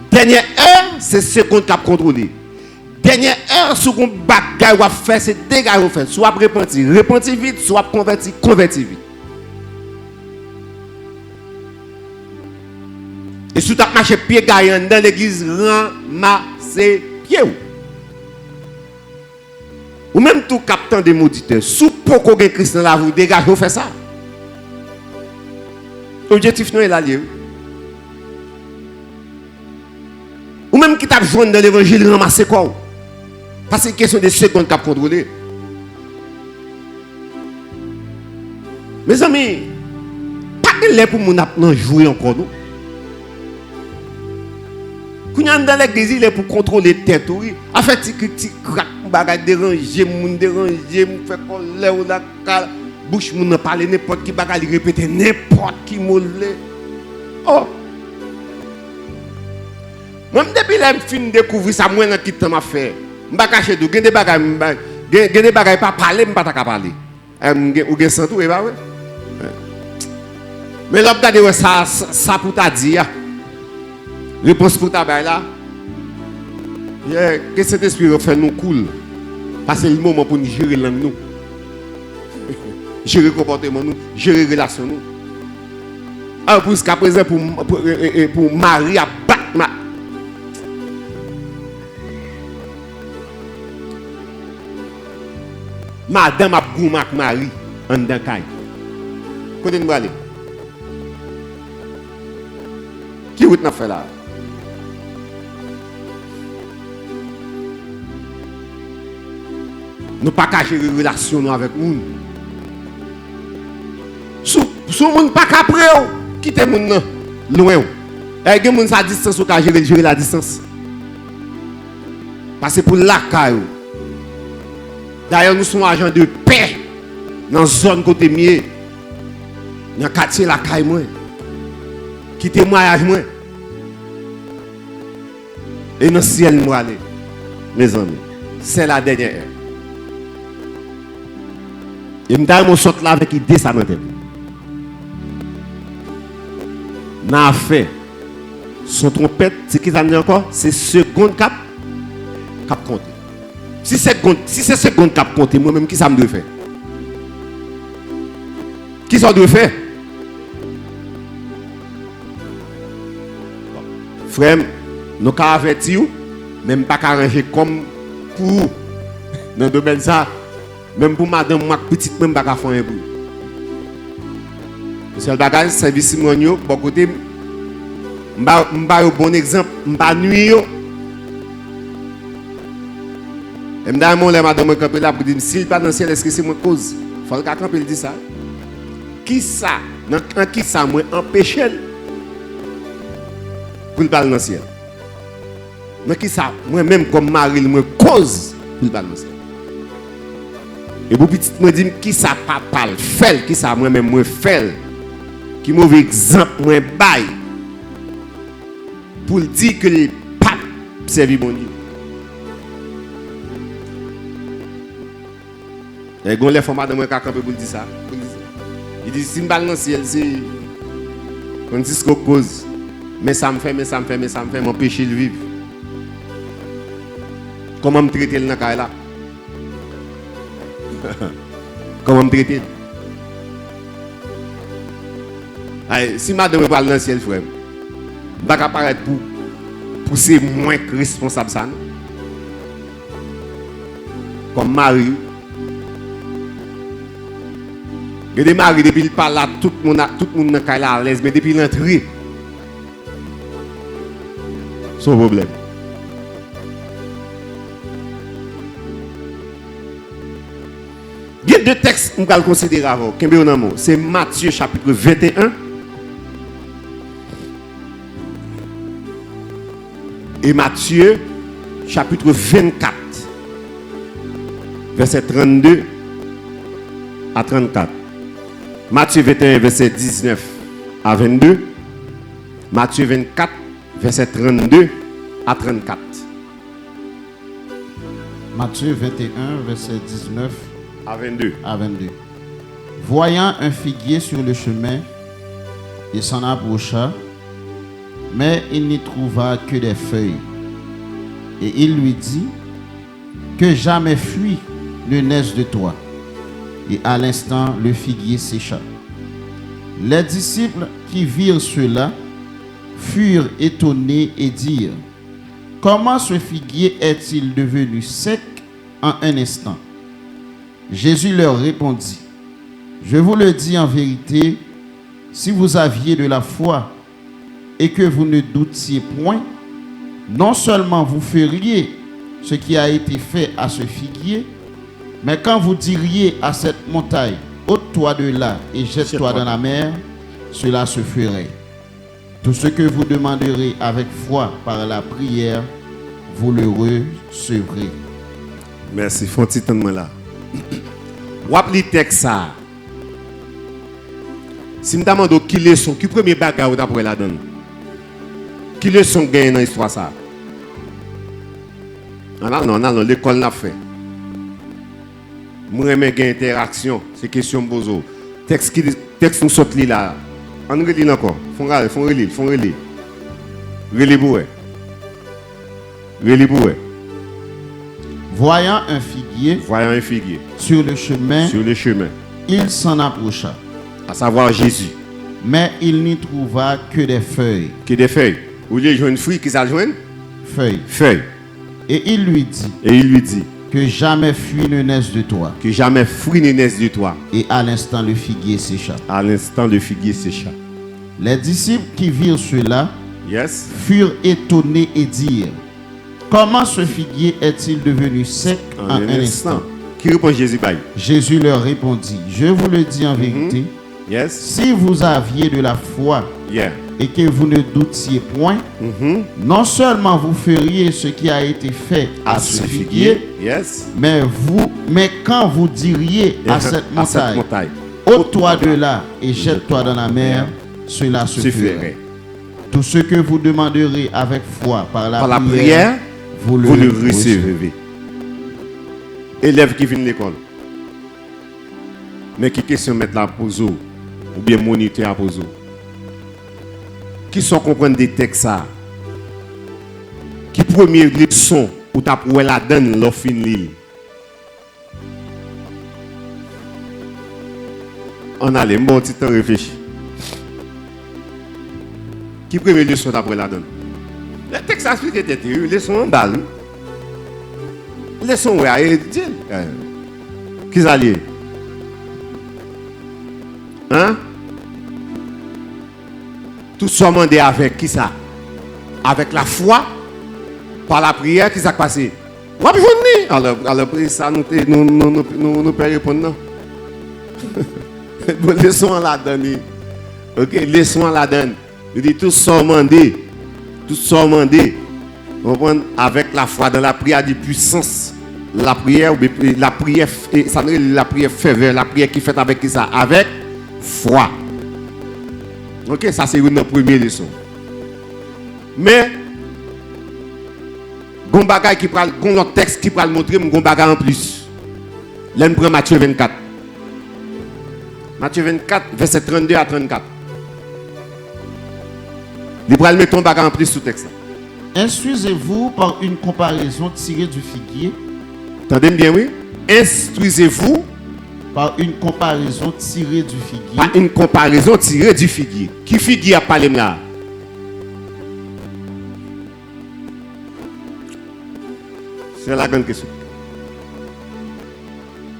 Dernière heure, c'est ce qu'on a contrôlé. Dernière heure, ce qu'on bagaille va faire, c'est dégâts à faire. Soit repentir vite, soit convertir vite. Et si tu as marché pied gagnant dans l'église, ramassez pied. Ou même tout captant des mauditeurs, sous pourquoi que Christ dans la vous dégage, vous faites ça. L'objectif non est là. Ou même qui t'a joint dans l'évangile, ramasser quoi. Parce que c'est une question de secondes qui a contrôlé. Mes amis, pas de l'air pour nous jouer encore nous. Quand on est dans l'église, il est pour contrôler tête. En fait, tu craques, bagage déranger, moun déranger, moun fait colère ou la bouche moun parler n'importe qui bagage répéter n'importe qui molle. Oh. Moi depuis là fin découvrir ça moi dans qui temps m'a fait. M'pa cacher tout, gen des bagage pas parler, m'pa ta parler. Ou gen sans tout et pas ouais. Mais là regarder ça pour ta dire. Réponse pour ta bail là. Que cet esprit fait nous cool. Parce que c'est le moment pour nous gérer langue nous. Gérer comportement nous, gérer relation nous. Alors pour ce qu'à présent pour Marie à battre madame a goumak Marie en dans caille. Côté nous aller. Qui vous n'a fait là? Nous pas cacher les relations avec nous. Si nous pas capable, quittez nous loin. Et que nous à distance ou gérer la distance. Parce que pour la caille. D'ailleurs nous sommes agents de paix dans la zone côté mieux. Dans le quartier la caille moi. Qui témoignage moi. Et dans le ciel nous aller. Mes amis, c'est la dernière heure. Et je suis là avec l'idée ça dans la tête. N'a fait son trompette, c'est qui ça dit encore? C'est seconde cap compter. Si c'est seconde cap compter, moi-même, qui ça me doit faire? Qui ça doit faire? Frère, nous avons averti, même pas arranger comme pour Dans le domaine ça, même pour madame, moi, petite, même pas faire un bruit. Le seul bagage, service monio, bon côté, m'ba un bon exemple, m'ba nuit yo. Et m'da mon madame camper là pour dire s'il pas dans le ciel, est-ce que c'est moi cause? Faut le camper il dit ça. Qui ça? Dans qui ça moi empêcher pour le parler dans le ciel? Dans qui ça? Moi-même comme mari, moi cause pour le parler dans le ciel. Et pour petit me dit qui ça papa fait, qui ça moi-même moi fait. Qui mauvais exemple moi bail pour dire que le pape servi bon Dieu. Et gon les formats de moi qui camper pour dire ça. Il dit si me balle dans le ciel c'est on dit ce qu'on cause. Mais ça me fait m'empêcher de vivre. Comment me traiter le dans là? Comment me traiter? Si madame parle dans le ciel, frère, je ne vais pas apparaître pour pousser moins que responsable ça. Comme mari. Il y a des maris, depuis qu'il parle là, tout le monde est à l'aise, mais depuis l'entrée, c'est un problème. Il y a deux textes que je vais considérer avant. C'est Matthieu chapitre 21. Et Matthieu, chapitre 24, verset 32 à 34. Matthieu 21, verset 19 à 22. Matthieu 24, verset 32 à 34. Matthieu 21, verset 19 à 22. Voyant un figuier sur le chemin, il s'en approcha, mais il n'y trouva que des feuilles. Et il lui dit, que jamais fruit ne naisse de toi. Et à l'instant, le figuier sécha. Les disciples qui virent cela furent étonnés et dirent, comment ce figuier est-il devenu sec en un instant? Jésus leur répondit, je vous le dis en vérité, si vous aviez de la foi et que vous ne doutiez point, non seulement vous feriez ce qui a été fait à ce figuier, mais quand vous diriez à cette montagne, ôte-toi de là et jette-toi dans la mer, cela se ferait. Tout ce que vous demanderez avec foi par la prière, vous le recevrez. Merci, font petit temps là. Wap li texte ça. Si me demande qui leçon, qui premier bagage ou d'après la donne. Qui leçon gagne dans l'histoire ça? Non, l'école l'a fait. Moi j'aime gagne interaction, c'est question bozo. Texte nous saute là. On relit encore. Font relire. Relire pour Voyant un figuier sur le chemin, il s'en approcha. À savoir Jésus. Mais il n'y trouva que des feuilles. Ou les jeunes fruits qui s'adjoignent? Feuilles. Et il lui dit. Que jamais fruit ne naisse de toi. Et à l'instant le figuier sécha. Les disciples qui virent cela furent étonnés et dirent, comment ce figuier est-il devenu sec en un instant? Qui répond Jésus? Jésus leur répondit, je vous le dis en vérité, si vous aviez de la foi et que vous ne doutiez point, non seulement vous feriez ce qui a été fait à ce figuier, mais quand vous diriez à cette montagne, ôte-toi de là et jette-toi dans la mer, cela se ferait. Tout ce que vous demanderez avec foi par la prière, vous le recevez. Élève qui vient de l'école. Mais qui question mettre la pose ou bien moniteur à pose? Qui sont comprendre des textes ça? Qui première leçon ou t'as pour la donne l'offre fin on a les mots petit temps réfléchir. Qui première leçon t'as pour la donne? Le texte explique que leçon en balle. Laissons, ouais, dis. Qui ça lié? Hein? Tout ça demandé avec qui ça? Avec la foi, par la prière, qui s'est passé? Alors, ça, nous pouvons répondre non. Bon, laissons la donne. Ok, laissons la donne. Il dit tout ça demandé. Tout ça demandé. Avec la foi dans la prière de puissance. La prière, ça veut dire la prière ferveur, la prière qui fait avec qui ça? Avec foi. Ok, ça c'est une première leçon. Mais, gon bagay qui parle, gon l'autre texte qui parle montrer mon bagay en plus. Là, on prend Matthieu 24. Matthieu 24, verset 32 à 34. Il va mettre ton bagay en plus sous texte. Instruisez-vous par une comparaison tirée du figuier. Entendez bien, oui? Instruisez-vous par une comparaison tirée du figuier. Par une comparaison tirée du figuier. Qui figuier a parlé là? C'est la grande question.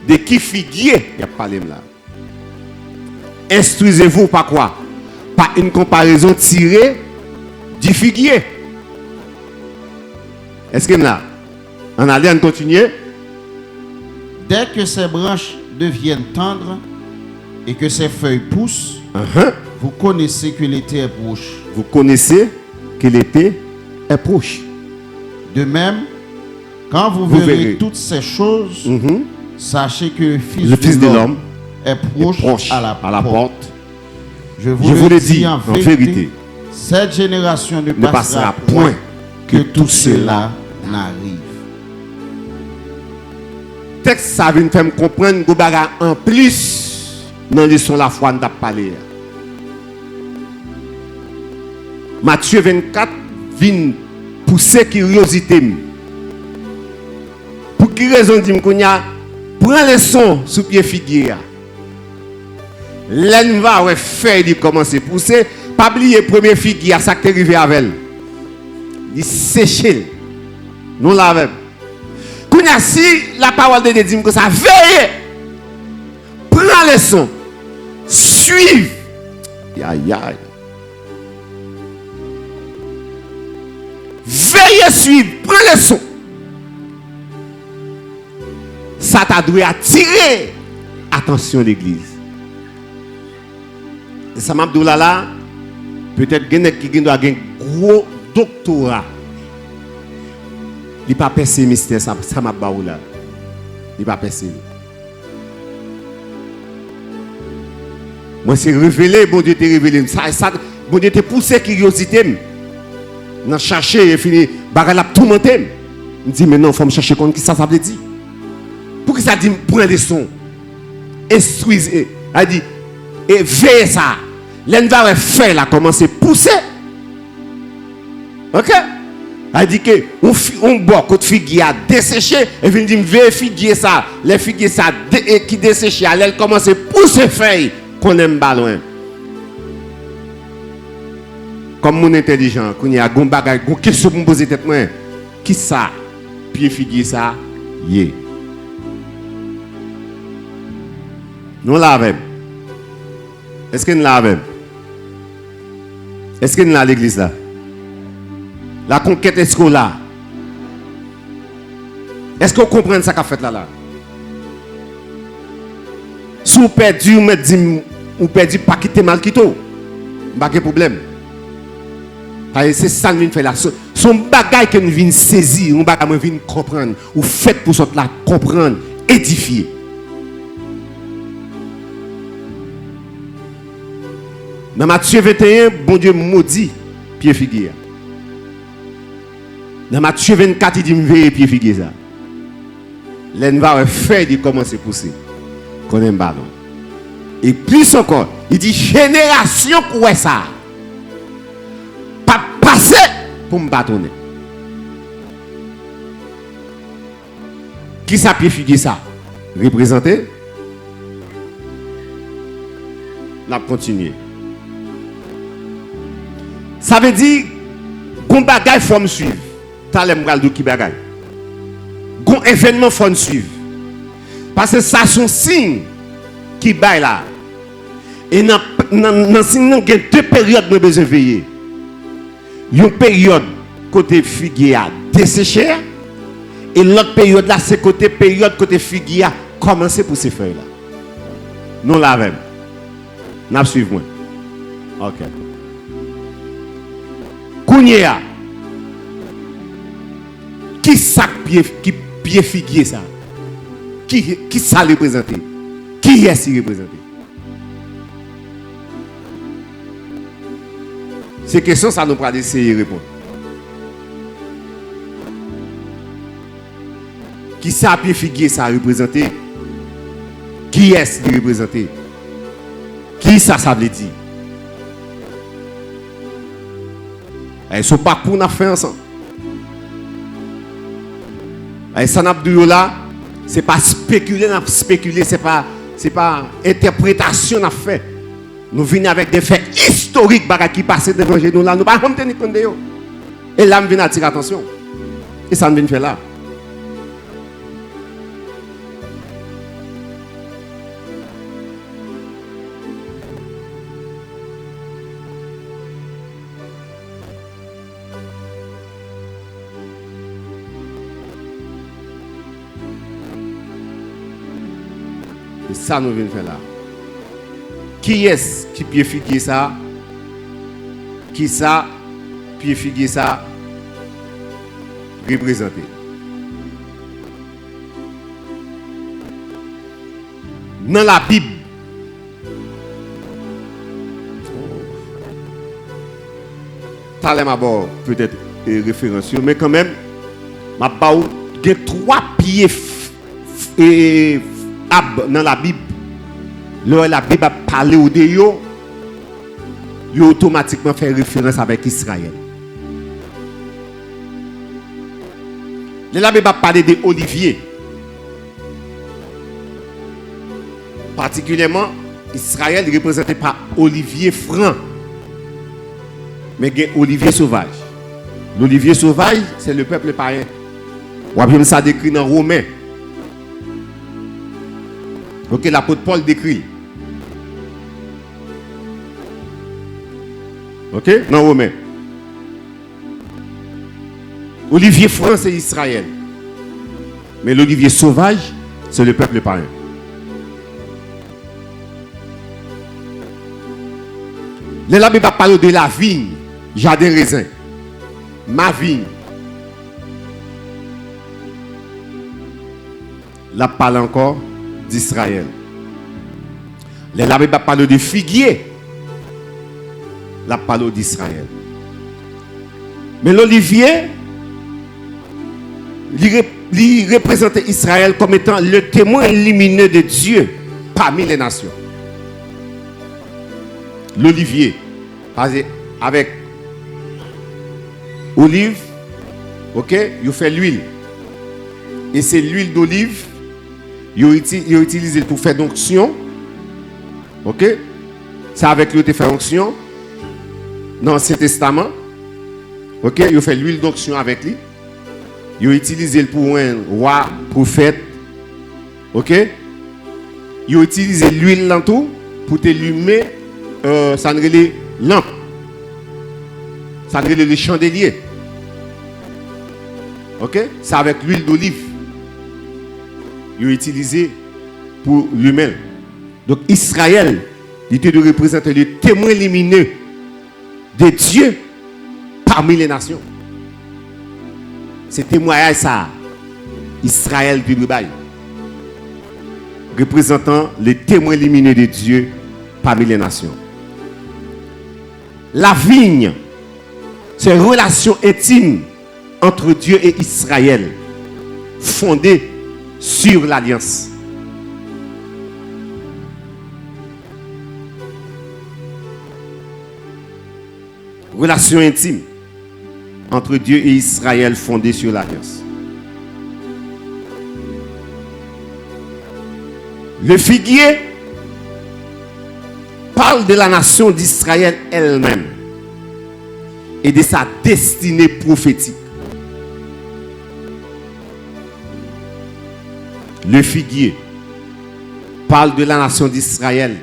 De qui figuier a parlé là? Instruisez-vous par quoi? Par une comparaison tirée du figuier. Est-ce que là? On allait en continuer? Dès que ces branches deviennent tendres et que ces feuilles poussent, vous connaissez que l'été est proche. Vous connaissez que l'été est proche. De même, quand vous verrez toutes ces choses, sachez que le Fils de l'homme est proche à la porte. Je vous le dis en vérité, cette génération ne passera point que tout cela n'arrive. Texte ça vient faire comprendre que baga en plus dans leçon la foi n'a parlé. Matthieu 24 vient pousser curiosité. Pour qui raison dit qu'on y a prend leçon sous pied figuier. L'en va ouais faire il commencer pousser, pas oublier premier figuier ça qui est arrivé avec elle. Il sécher. Nous l'avons. Si la parole de Dieu dit que ça veille, prends leçon, suive. Aïe. Veillez suivre, prends leçon. Ça t'a dû attirer attention de l'église. Et ça m'a dit là, peut-être qu'il doit avoir un gros doctorat. Il n'est pas pessimiste, ça m'a baou là. Il n'est pas pessimiste. Moi, c'est révélé, bon Dieu t'a révélé. Bon Dieu t'a poussé curiosité. Dans chercher, et fini, bagarre la tout monter. Il dit, mais non, il faut me chercher contre qui ça veut dire. Pour que ça dit, prends des sons. Instruisez. Il dit, et veillez ça. L'en va faire là, commencer à pousser. Ok? Elle dit que on boit quand figuier a desséché et vient dire vérifier ça les figuiers ça qui desséché elle commence à pousser feuilles qu'on aime pas loin comme mon intelligent qu'on y a gon bagay gon question pour me poser tête moi qui ça pied figuier ça yé nous l'avons est-ce que nous l'avons est-ce que nous l'avons l'église là. La conquête est là. Est-ce qu'on comprend ça qu'a fait là? Si vous perdez, vous perdez pas quitter mal quitter. Pas de problème. C'est ça que nous faisons là. Son bagage que nous venons saisir, nous bagage nous venons comprendre. Ou faites pour ça là comprendre, édifier. Dans Matthieu 21, bon Dieu maudit pied figuier. Dans Matthieu 24, il dit veillez pied figuier ça. L'en va faire de commencer à pousser. Qu'on aime ballon. Et plus encore, il dit génération pour ça. Pas passer pour me bâtonner. Qui ça pied figuier ça? Représenté? La continuer. Ça veut dire qu'on bagaille faut me suivre. T'as les m'gal de qui bagaille. Gon D'autres événements faut nous suivre. Parce que ça sont signes qui baillent là. Et dans ce signe, il y a deux périodes que nous besoin de veiller. Une période côté figuier a desséché. Et l'autre période là, c'est période côté figuier a commencé pour ces feuilles là. Nous l'avons. Nous suivons. Ok. Kounia. Qui ça pied figuier ça? Qui ça représente? Qui est-ce qui représente? Ces questions, ça nous va essayer de répondre. Qui ça pied figuier ça représente? Qui est-ce qui représente? Qui ça veut dire? Et ce parcours n'a fait ensemble. Et ça n'a pas là, c'est pas spéculer, c'est pas interprétation n'a fait. Nous venons avec des faits historiques qui passent devant nous là, nous pas tenir compte de eux. Et là, nous venons attirer attention. Et ça nous vient faire là. Et ça nous vient faire là. Qui est-ce qui peut figuer ça? Qui ça peut figuer ça? Représenter. Dans la Bible, peut-être référence, mais quand même, il y a 3 pieds dans la Bible. Lorsque la Bible a parlé au Déo, il a automatiquement fait référence avec Israël. La Bible a parlé des oliviers. Particulièrement, Israël est représenté par olivier franc. Mais il y a olivier sauvage. L'olivier sauvage, c'est le peuple païen. On va ça décrit dans Romains. Ok, l'apôtre Paul décrit. Ok, dans Romains. Olivier franc, c'est Israël. Mais l'olivier sauvage, c'est le peuple païen. La Bible parle de la vigne, jardin raisin. Ma vigne. La parle encore d'Israël. La Bible parle de figuier. La parle d'Israël. Mais l'olivier, il représente Israël comme étant le témoin lumineux de Dieu parmi les nations. L'olivier, avec olive, ok, il fait l'huile. Et c'est l'huile d'olive, il utilise pour faire d'onction. Ok, c'est avec lui qu'il fait onction. Dans l'Ancien Testament, ok, il fait l'huile d'onction avec lui. Il utilise pour un roi, prophète. Ok, il utilise l'huile dans tout pour t'allumer. Ça ne les lampes. Ça ne les chandeliers. Ok? C'est avec l'huile d'olive. Il est utilisé pour lui-même. Donc Israël, il était de représenter le témoin lumineux de Dieu parmi les nations. C'est témoignage ça. Israël du Dubaï. Représentant le témoin lumineux de Dieu parmi les nations. La vigne, c'est une relation intime entre Dieu et Israël, fondée sur l'alliance. Relation intime entre Dieu et Israël fondée sur l'alliance. Le figuier parle de la nation d'Israël elle-même et de sa destinée prophétique. Le figuier parle de la nation d'Israël.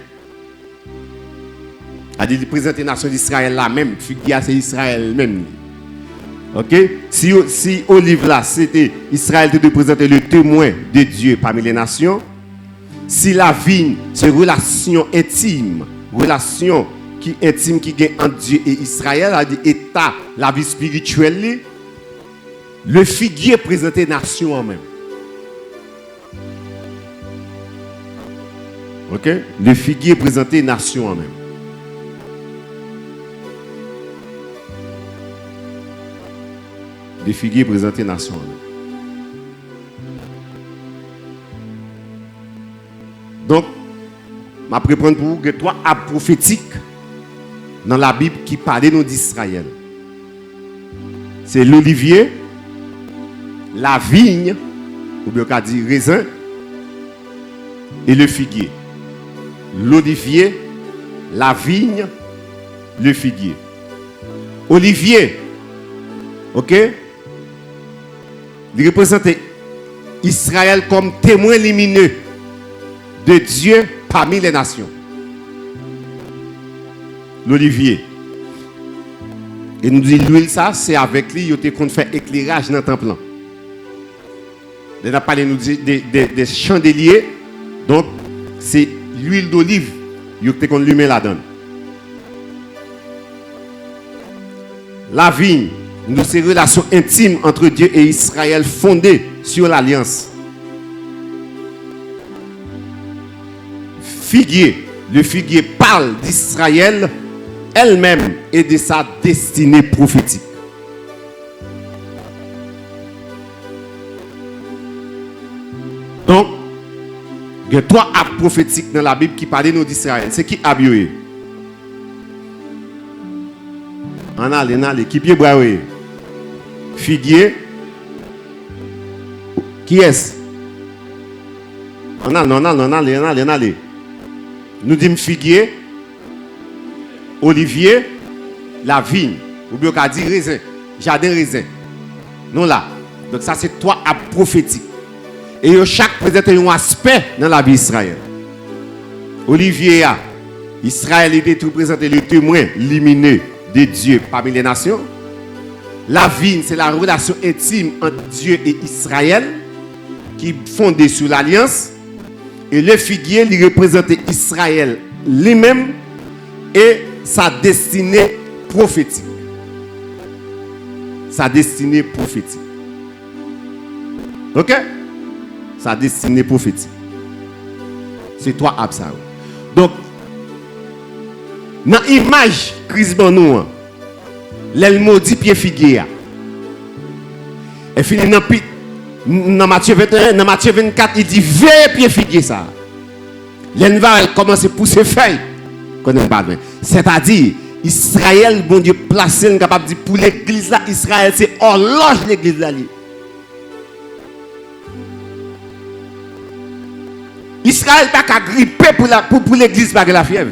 Il présente la nation d'Israël là même. Figuier, c'est Israël même. Ok? Si olive là, c'était Israël qui présenter le témoin de Dieu parmi les nations. Si la vigne, c'est une relation intime qui gagne entre Dieu et Israël, état, la vie spirituelle, le figuier présentait nation en même. Ok? Le figuier présentait nation en même. Le figuier présentait nation en même. Donc, je vais prendre pour vous que trois arbres prophétiques dans la Bible qui parlaient d'Israël. C'est l'olivier, la vigne, ou bien on peut dire raisin, et le figuier. L'olivier, la vigne, le figuier. Olivier, ok? Il représentait Israël comme témoin lumineux de Dieu parmi les nations. L'olivier. Et nous dit l'huile, ça, c'est avec lui, il a fait éclairage dans le temple. On a parlé des chandeliers. Donc, c'est l'huile d'olive, il a allumé là-dedans. La vigne, nous c'est une relation intime entre Dieu et Israël fondée sur l'alliance. Figuier, le figuier parle d'Israël elle-même et de sa destinée prophétique. Donc, il y a trois actes prophétiques dans la Bible qui parlent d'Israël. C'est qui Abioé? On a qui pied braoué? Figuier. Qui est-ce? On a. Nous disons figuier, olivier, la vigne, ou bien on dit raisin, jardin raisin. Non là. Donc ça c'est trois actes prophétiques. Et chaque présente un aspect dans la vie d'Israël. Olivier, Israël était tout présenté le témoin lumineux de Dieu parmi les nations. La vigne, c'est la relation intime entre Dieu et Israël qui est fondée sur l'alliance. Et le figuier, il représentait Israël lui-même et sa destinée prophétique. Sa destinée prophétique. Ok? Sa destinée prophétique. C'est toi, Absa. Donc, dans l'image, Christ Banou, l'elle maudit pied figuier. Et finit dans Matthieu 21, dans Matthieu 24, il dit veille pied figuier ça. L'elle va commencer à pousser feuilles. C'est-à-dire, Israël, bon Dieu, placé, capable de dire pour l'église là, Israël, c'est horloge l'église là. Israël n'a pas grippé pour l'église par la fièvre.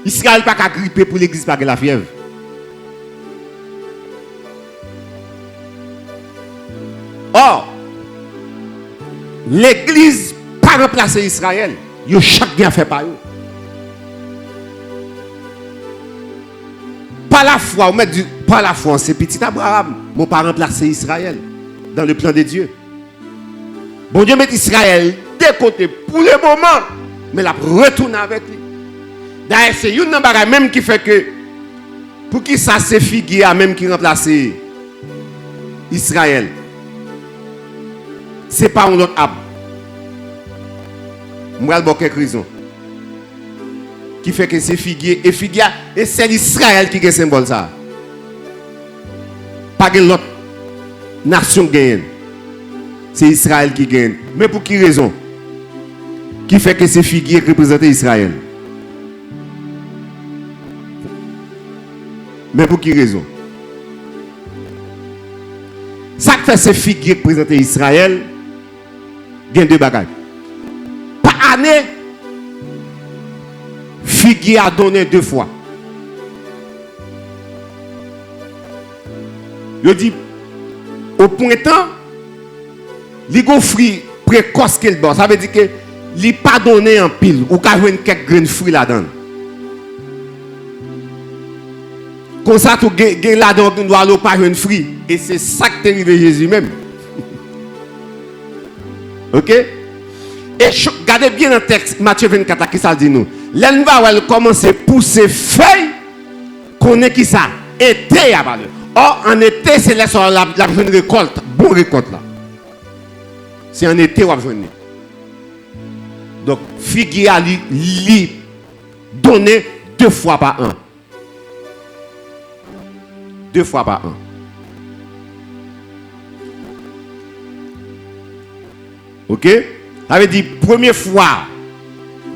Israël n'a pas grippé pour l'église par la fièvre. Or, l'église n'a pas remplacé Israël. Yo chaque bien fait par eux. Par la foi, par la foi, c'est petit Abraham, mon pas remplacé Israël dans le plan de Dieu. Bon Dieu met Israël de côté pour le moment, mais la retourne avec lui. D'ailleurs, c'est une bagage même qui fait que pour qui ça c'est figuier même qui remplace Israël. C'est pas un autre arbre. Moi, je quelques raisons. Qui fait que c'est figuier et c'est Israël qui est le symbole ça. Pas que l'autre nation gagne. C'est Israël qui gagne. Mais pour quelle raison? Qui fait que c'est figuier qui représente Israël? Mais pour quelle raison? Ça qui fait ces figuier qui représente Israël, il y a deux bagages. Par année, figuier a donné 2 fois. Je dis, au printemps li gon fruit précoce qu'elle bon, ça veut dire que li pas donné en pile ou ka joindre quelques grains de fruits là-dedans. Comme ça tout gen là-dedans doit pas joindre fruit et c'est ça qui est arrivé Jésus même. OK? Et regardez bien dans le texte Matthieu 24 qui ça dit nous. L'en va commencer pousser feuilles qu'on est qui ça été à parler. Or en été c'est là sur la jeune récolte, bon récolte là. C'est en été on va venir. Donc figuier à li donner 2 fois par an. 2 fois par an. OK? Ça veut dire première fois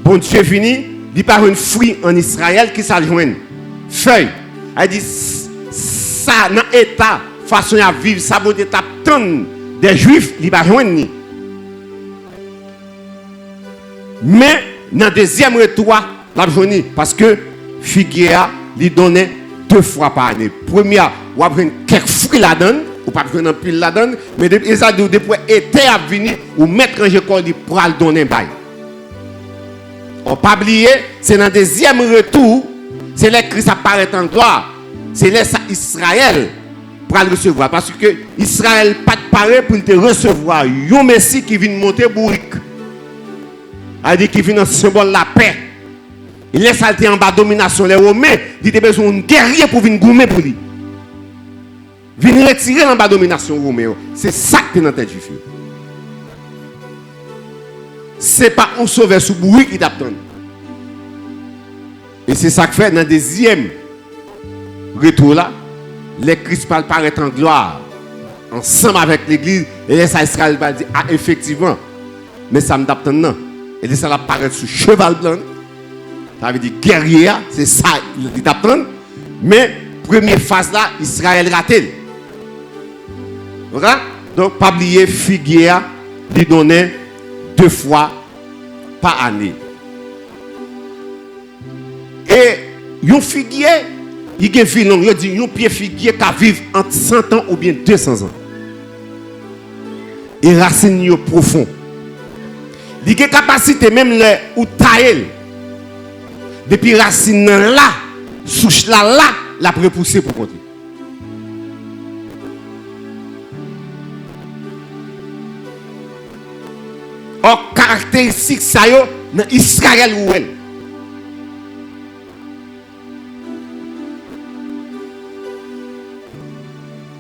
bon Dieu fini, il par un fruit en Israël qui s'adjoigne feuille. Elle dit ça dans état façon à vivre ça bon état des juifs il va joindre. Mais dans deuxième retour la journée parce que figuier lui donnait 2 fois par année. Première ou après quelques fruits la donne ou pas prendre pile la donne mais depuis ça depuis été à venir ou mettre en école pour le donner bail. On pas oublier c'est dans deuxième retour c'est là que Christ apparaît en gloire. C'est là Israël pour le recevoir parce que Israël pas de paré pour te recevoir un Messie qui vient monter bourrique. A dit qui vient en symbole de la paix. Il laisse salter en bas domination les Romains, il a besoin d'un guerrier pour venir goumer pour lui. Venir retirer en bas domination Romain. C'est ça qui est dans la tête juif. C'est pas un sauveur sous bourrique qui t'attend. Et c'est ça que fait dans le deuxième retour là, les Christ paraît en gloire ensemble avec l'église et les Israël va dire ah effectivement mais ça me t'attend non. Et ça va apparaître sur cheval blanc. Ça veut dire guerrier, c'est ça il t'attend. Mais première phase là, Israël raté. OK? Donc pas oublier figuier lui donner 2 fois par année. Et un figuier, il y a vie longue, il dit un pied figuier qui vivre entre 100 ans ou bien 200 ans. Et racine yo profond. Il y a capacité même le ou tailler. Depuis racine là, souche là la prépousser pour continuer. Or caractéristique ça yo dans Israël ou elle.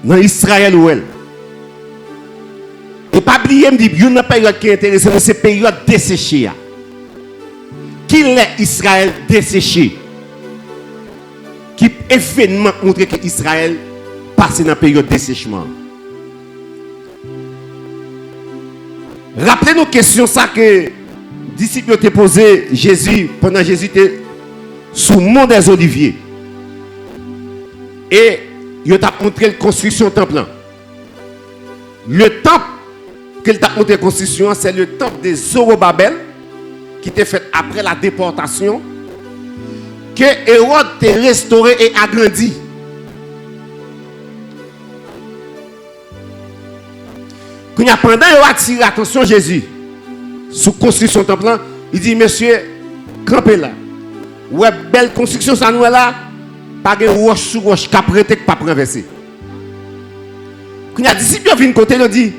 Dans Israël ou elle. Et pas oublier me dit il y a une période qui est intéressante, c'est période desséchée. Qui est Israël desséché? Qui événement montre que Israël passe dans la période de dessèchement. Rappelez-nous question ça que disciples ont posé Jésus pendant Jésus était sous le mont des Oliviers. Et il a montré la construction du temple. Le temple qu'il a montré la construction, c'est le temple de Zorobabel qui était fait après la déportation, que Hérode a restauré et agrandi. Quand il a pendant qu'il a attiré l'attention Jésus sous construction du temple, il dit monsieur, campez là. Ouais, belle construction ça nous est là, pas de roche sur roche qui a prêté qui pas renverser. Quand il a disciple vient côté, il dit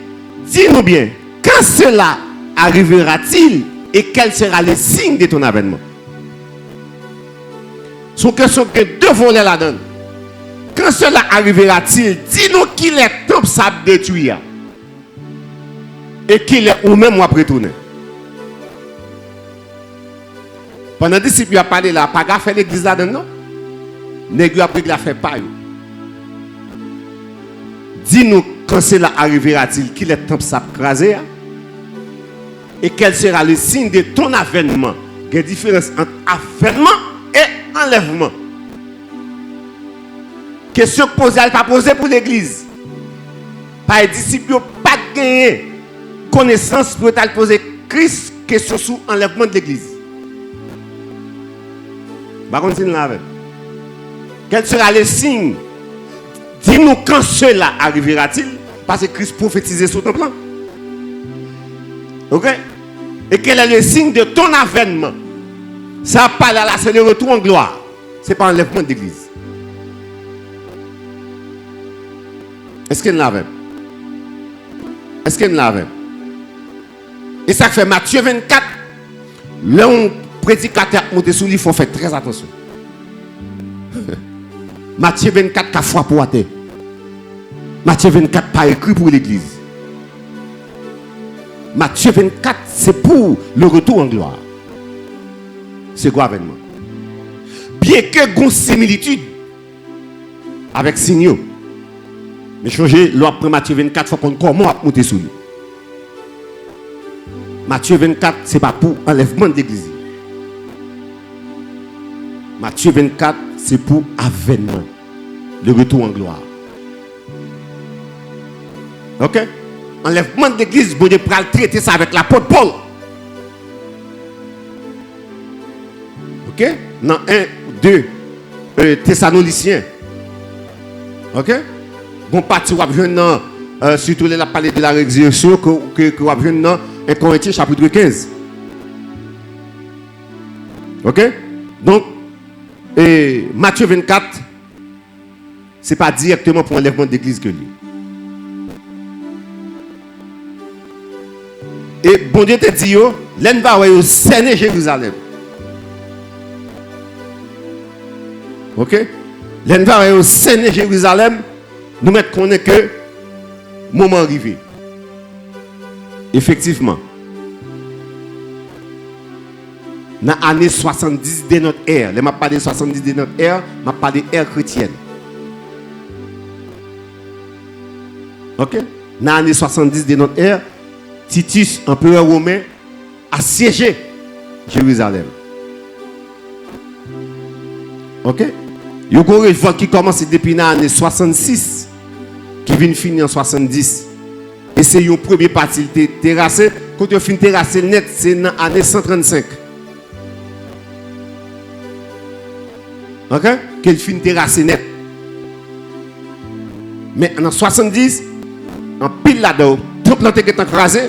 dis-nous bien, quand cela arrivera-t-il et quel sera le signe de ton avènement? Son question que 2 volets là-dedans. Quand cela arrivera-t-il, dis-nous qu'il est temple ça détruit et qu'il est ou même après tourner. Pendant que les disciples ont parlé là, pas fait l'église là-dedans, non? Nègre a pris la fait pas. Dis-nous quand cela arrivera-t-il qu'il est temple ça crasé et quel sera le signe de ton avènement? Il y a une différence entre avènement et enlèvement. Question posée, elle n'est pas posée pour l'église. Par les disciples, pas gagné connaissance pour poser Christ question sur enlèvement de l'église. Par contre, quel sera le signe? Dis-nous quand cela arrivera-t-il? Parce que Christ prophétisait sur ton plan. Ok? Et quel est le signe de ton avènement? Ça pas là, c'est le retour en gloire. Ce n'est pas enlèvement d'église. Est-ce qu'il l'avait? Est-ce qu'il l'avait? Et ça fait Matthieu 24. L'un prédicateur monté sous lui, il faut faire très attention. Matthieu 24, 4 fois pour terre. Matthieu 24, pas écrit pour l'église. Matthieu 24, c'est pour le retour en gloire. C'est quoi avènement? Bien que une similitude avec signaux. Mais changer, l'autre Matthieu 24, il faut qu'on comment monter sous lui. Matthieu 24, ce n'est pas pour enlèvement d'église. Matthieu 24, c'est pour avènement. Le retour en gloire. Ok? Enlèvement d'église, bon Dieu pour traiter ça avec l'apôtre Paul. Ok? Dans 1, 2, Thessaloniciens. Ok? Bon parti, on va surtout la parler de la résurrection que on va dans 1 Corinthiens chapitre 15. Ok? Donc, Matthieu 24, ce n'est pas directement pour l'enlèvement d'église que lui. Et bon Dieu te dit, l'en va au Seigneur Jérusalem. Ok? L'en va au Seigneur Jérusalem, nous mettons qu'on est que moment arrivé. Effectivement. Dans l'année 70 de notre ère, je ne parle pas de 70 de notre ère, je parle de l'ère chrétienne. Ok? Dans l'année 70 de notre ère, Titus, empereur romain, a siégé Jérusalem. Ok? Il y a une révolte qui commence depuis l'année 66, qui vient finir en 70. Et c'est une première partie terrassée. Quand on finit terrassé net, c'est dans l'année 135. Ok? Qu'elle finit terrassé net. Mais en 70, en pile là-dedans, tout le monde est écrasé.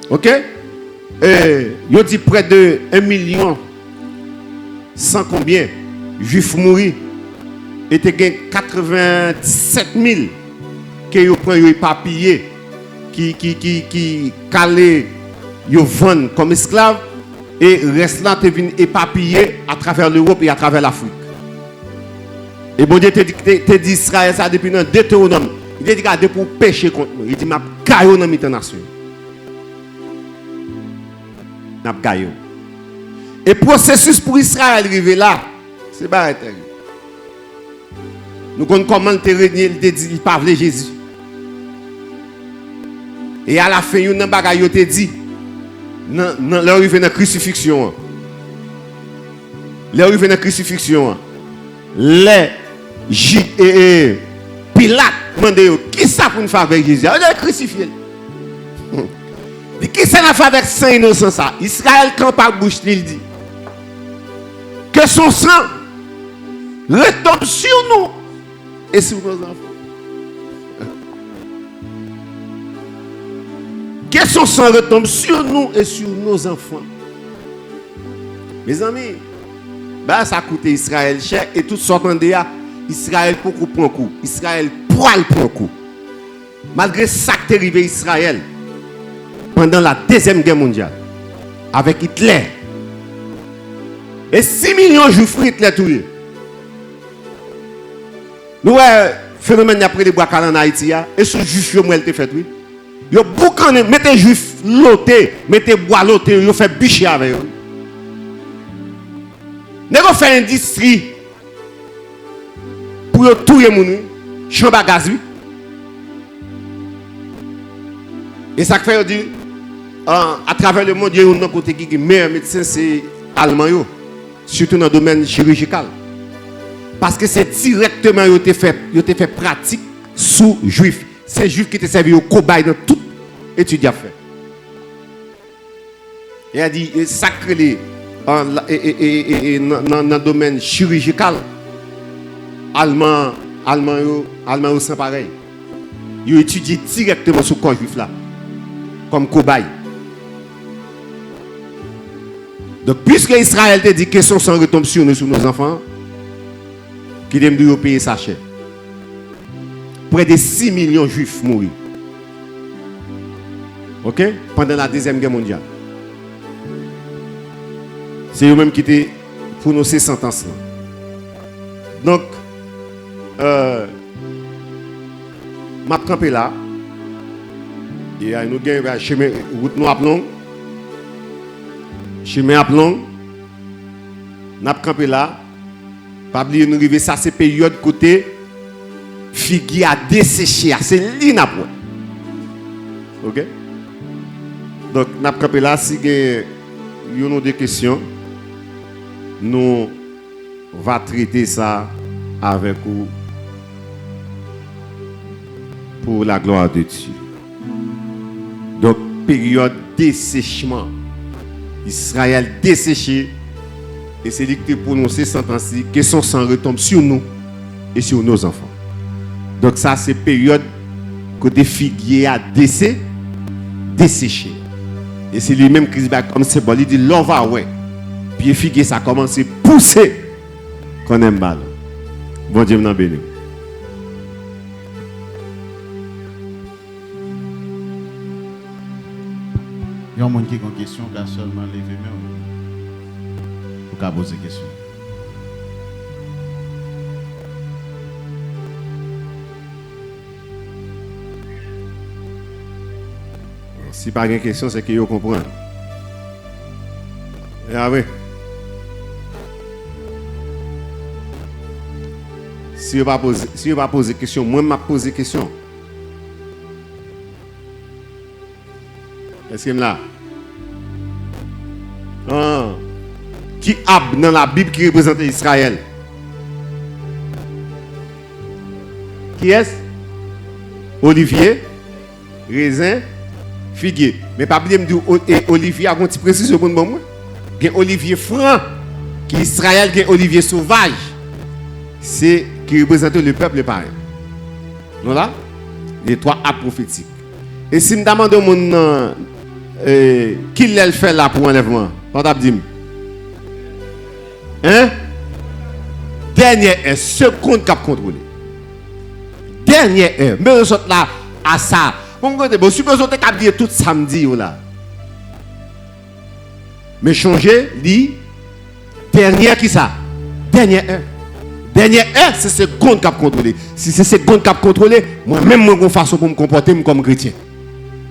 Ok? Il dit près de 1 million, sans combien, juifs mourus. Et il y a 87 000 qui ont pris éparpillés, qui calé, ils vendent comme esclaves. Et reste là, tu es éparpillé à travers l'Europe et à travers l'Afrique. Et bon Dieu te dit Israël ça depuis dans Deutéronome. Il dit regarde pour pécher contre nous. Il dit m'a gaillé dans mes nations. M'a gaillé. Et processus pour Israël arriver là, c'est pas terrible. Nous connaissons comment il dit il pas veut Jésus. Et à la fin il nan bagay yo te dit non leur arrivé dans crucifixion. Leur arrivé dans crucifixion. Les Pilate demande qui ça pour nous faire avec Jésus? On a crucifié. Qui ça n'a fait avec sang innocent ça? Israël campe à bouche il dit que son sang retombe sur nous et sur nos enfants. Que son sang retombe sur nous et sur nos enfants. Mes amis, bah ça coûte Israël cher et tout sortant de là, Israël beaucoup prend coup. Israël poil prend coup. Malgré ça qui est arrivé à Israël pendant la Deuxième Guerre mondiale avec Hitler. Et 6 millions de juifs Hitler tués. Nous phénomène après les bois en Haïti et ce juif yo moi elle te fait oui. Yo boucané mettez juif loté, mettez bois loté, yo fait bicher avec eux. Nego fait industrie pour tout les moun, chambre à gaz. Et ça fait dire à travers le monde il y a un côté qui meilleur médecin c'est allemand yo, surtout dans le domaine chirurgical. Parce que c'est directement yo te fait pratique sous juif. C'est juif qui te servi au cobaye dans toute étude à faire. Il a dit sacré dans le domaine chirurgical, allemand sont pareil. Ils étudient directement sur le corps juif là. comme cobaye. Donc, puisque Israël te dit que son sang retombe sur nous, sur nos enfants, qui aiment de payer sa chair. Près de 6 millions de juifs mourus. Ok? Pendant la Deuxième Guerre mondiale. C'est eux-mêmes qui étaient prononcé sentence. Donc, m'a campé là. Et nous avons chemin route nous appelons. Chemin appelons. N'a campé là. Pas oublier nous arriver ça c'est période côté figuier à dessécher, c'est l'inapproche. OK? Donc n'a campé là si vous avez des questions, nous va traiter ça avec vous pour la gloire de Dieu. Donc, période dessèchement. Israël desséché. Et c'est lui qui a prononcé sentence que son sang retombe sur nous et sur nos enfants. Donc, ça, c'est période que des figuiers a desséché. Et c'est lui-même qui dit, comme c'est bon, il dit, l'on va, ouais. Puis les figuiers, ça commence à pousser. Qu'on aime mal. Bon Dieu m'en bénisse. Il y a un monde qui a une question, qui a seulement levé main pour poser question. Si pas une question, c'est que vous comprenez. Ah oui. Si vous ne pas poser question, moi, je vais poser question. Est-ce qu'il est là? Qui a dans la Bible qui représente Israël? Qui est-ce? Olivier, raisin, figuier. Mais pas oublier me dire Olivier a une petite précision pour moi. Il y a Olivier franc, qui est Israël, qui est Olivier sauvage. C'est qui représente le peuple pareil. Voilà? Les trois A prophétiques. Et si je me demande au monde qui l'a fait là pour enlèvement, pas d'abdim. Hein? Dernière heure, seconde cap contrôlé. Dernière heure, mais on sort là à ça. Bon, supposons que tu as dit tout samedi là. Mais changer, dit dernière qui ça? Dernière heure. Dernière heure, c'est seconde cap contrôlé. Si c'est seconde cap contrôlé, moi-même, je vais façon pour me comporter comme chrétien.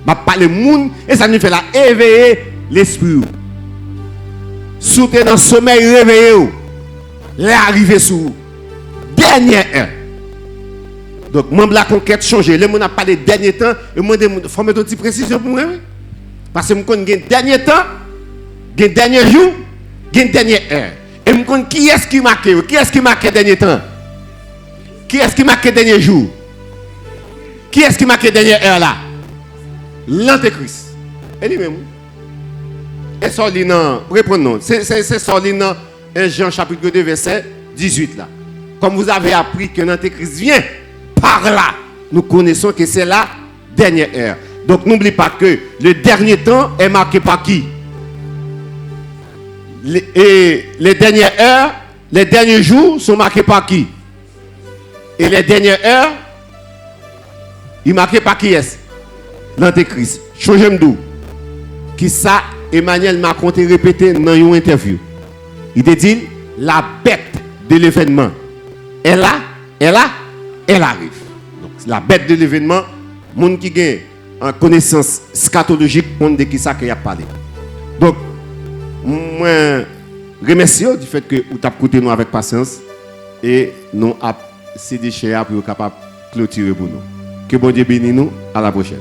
Je vais parler monde et ça nous fait là éveiller l'esprit. Soutenir dans le sommeil, réveiller. L'arrivée sur dernière heure. Donc, moi, la conquête changé. Les gens ont parlé dernier temps. Et moi, il faut mettre une petite précision pour moi. Parce que je connais dernier temps, dernier jour, dernière heure. Et je connais qui est-ce qui marque? Qui est-ce qui marque dernier temps? Qui est-ce qui marque dernier jour? Qui est-ce qui marque dernière heure là? L'Antéchrist. Et lui-même. Et ça, reprenons. C'est ça, 1 Jean chapitre 2, verset 18 là. Comme vous avez appris que l'Antéchrist vient par là, nous connaissons que c'est la dernière heure. Donc n'oublie pas que le dernier temps est marqué par qui? Et les dernières heures, les derniers jours sont marqués par qui? Et les dernières heures, ils sont marqués par qui est-ce? L'Antéchrist. Changez-moi d'où? Qui ça, Emmanuel Macron t'a répété dans une interview. Il te dit, la bête de l'événement est là, elle arrive. Donc, la bête de l'événement, monde qui gagne en connaissance scatologique, on de qui ça qu'il a parlé. Donc, moi, remercie du fait que vous avez écouté nous avec patience et nous avons cédé chez pour être capable de clôturer pour nous. Que bon Dieu bénisse nous. À la prochaine.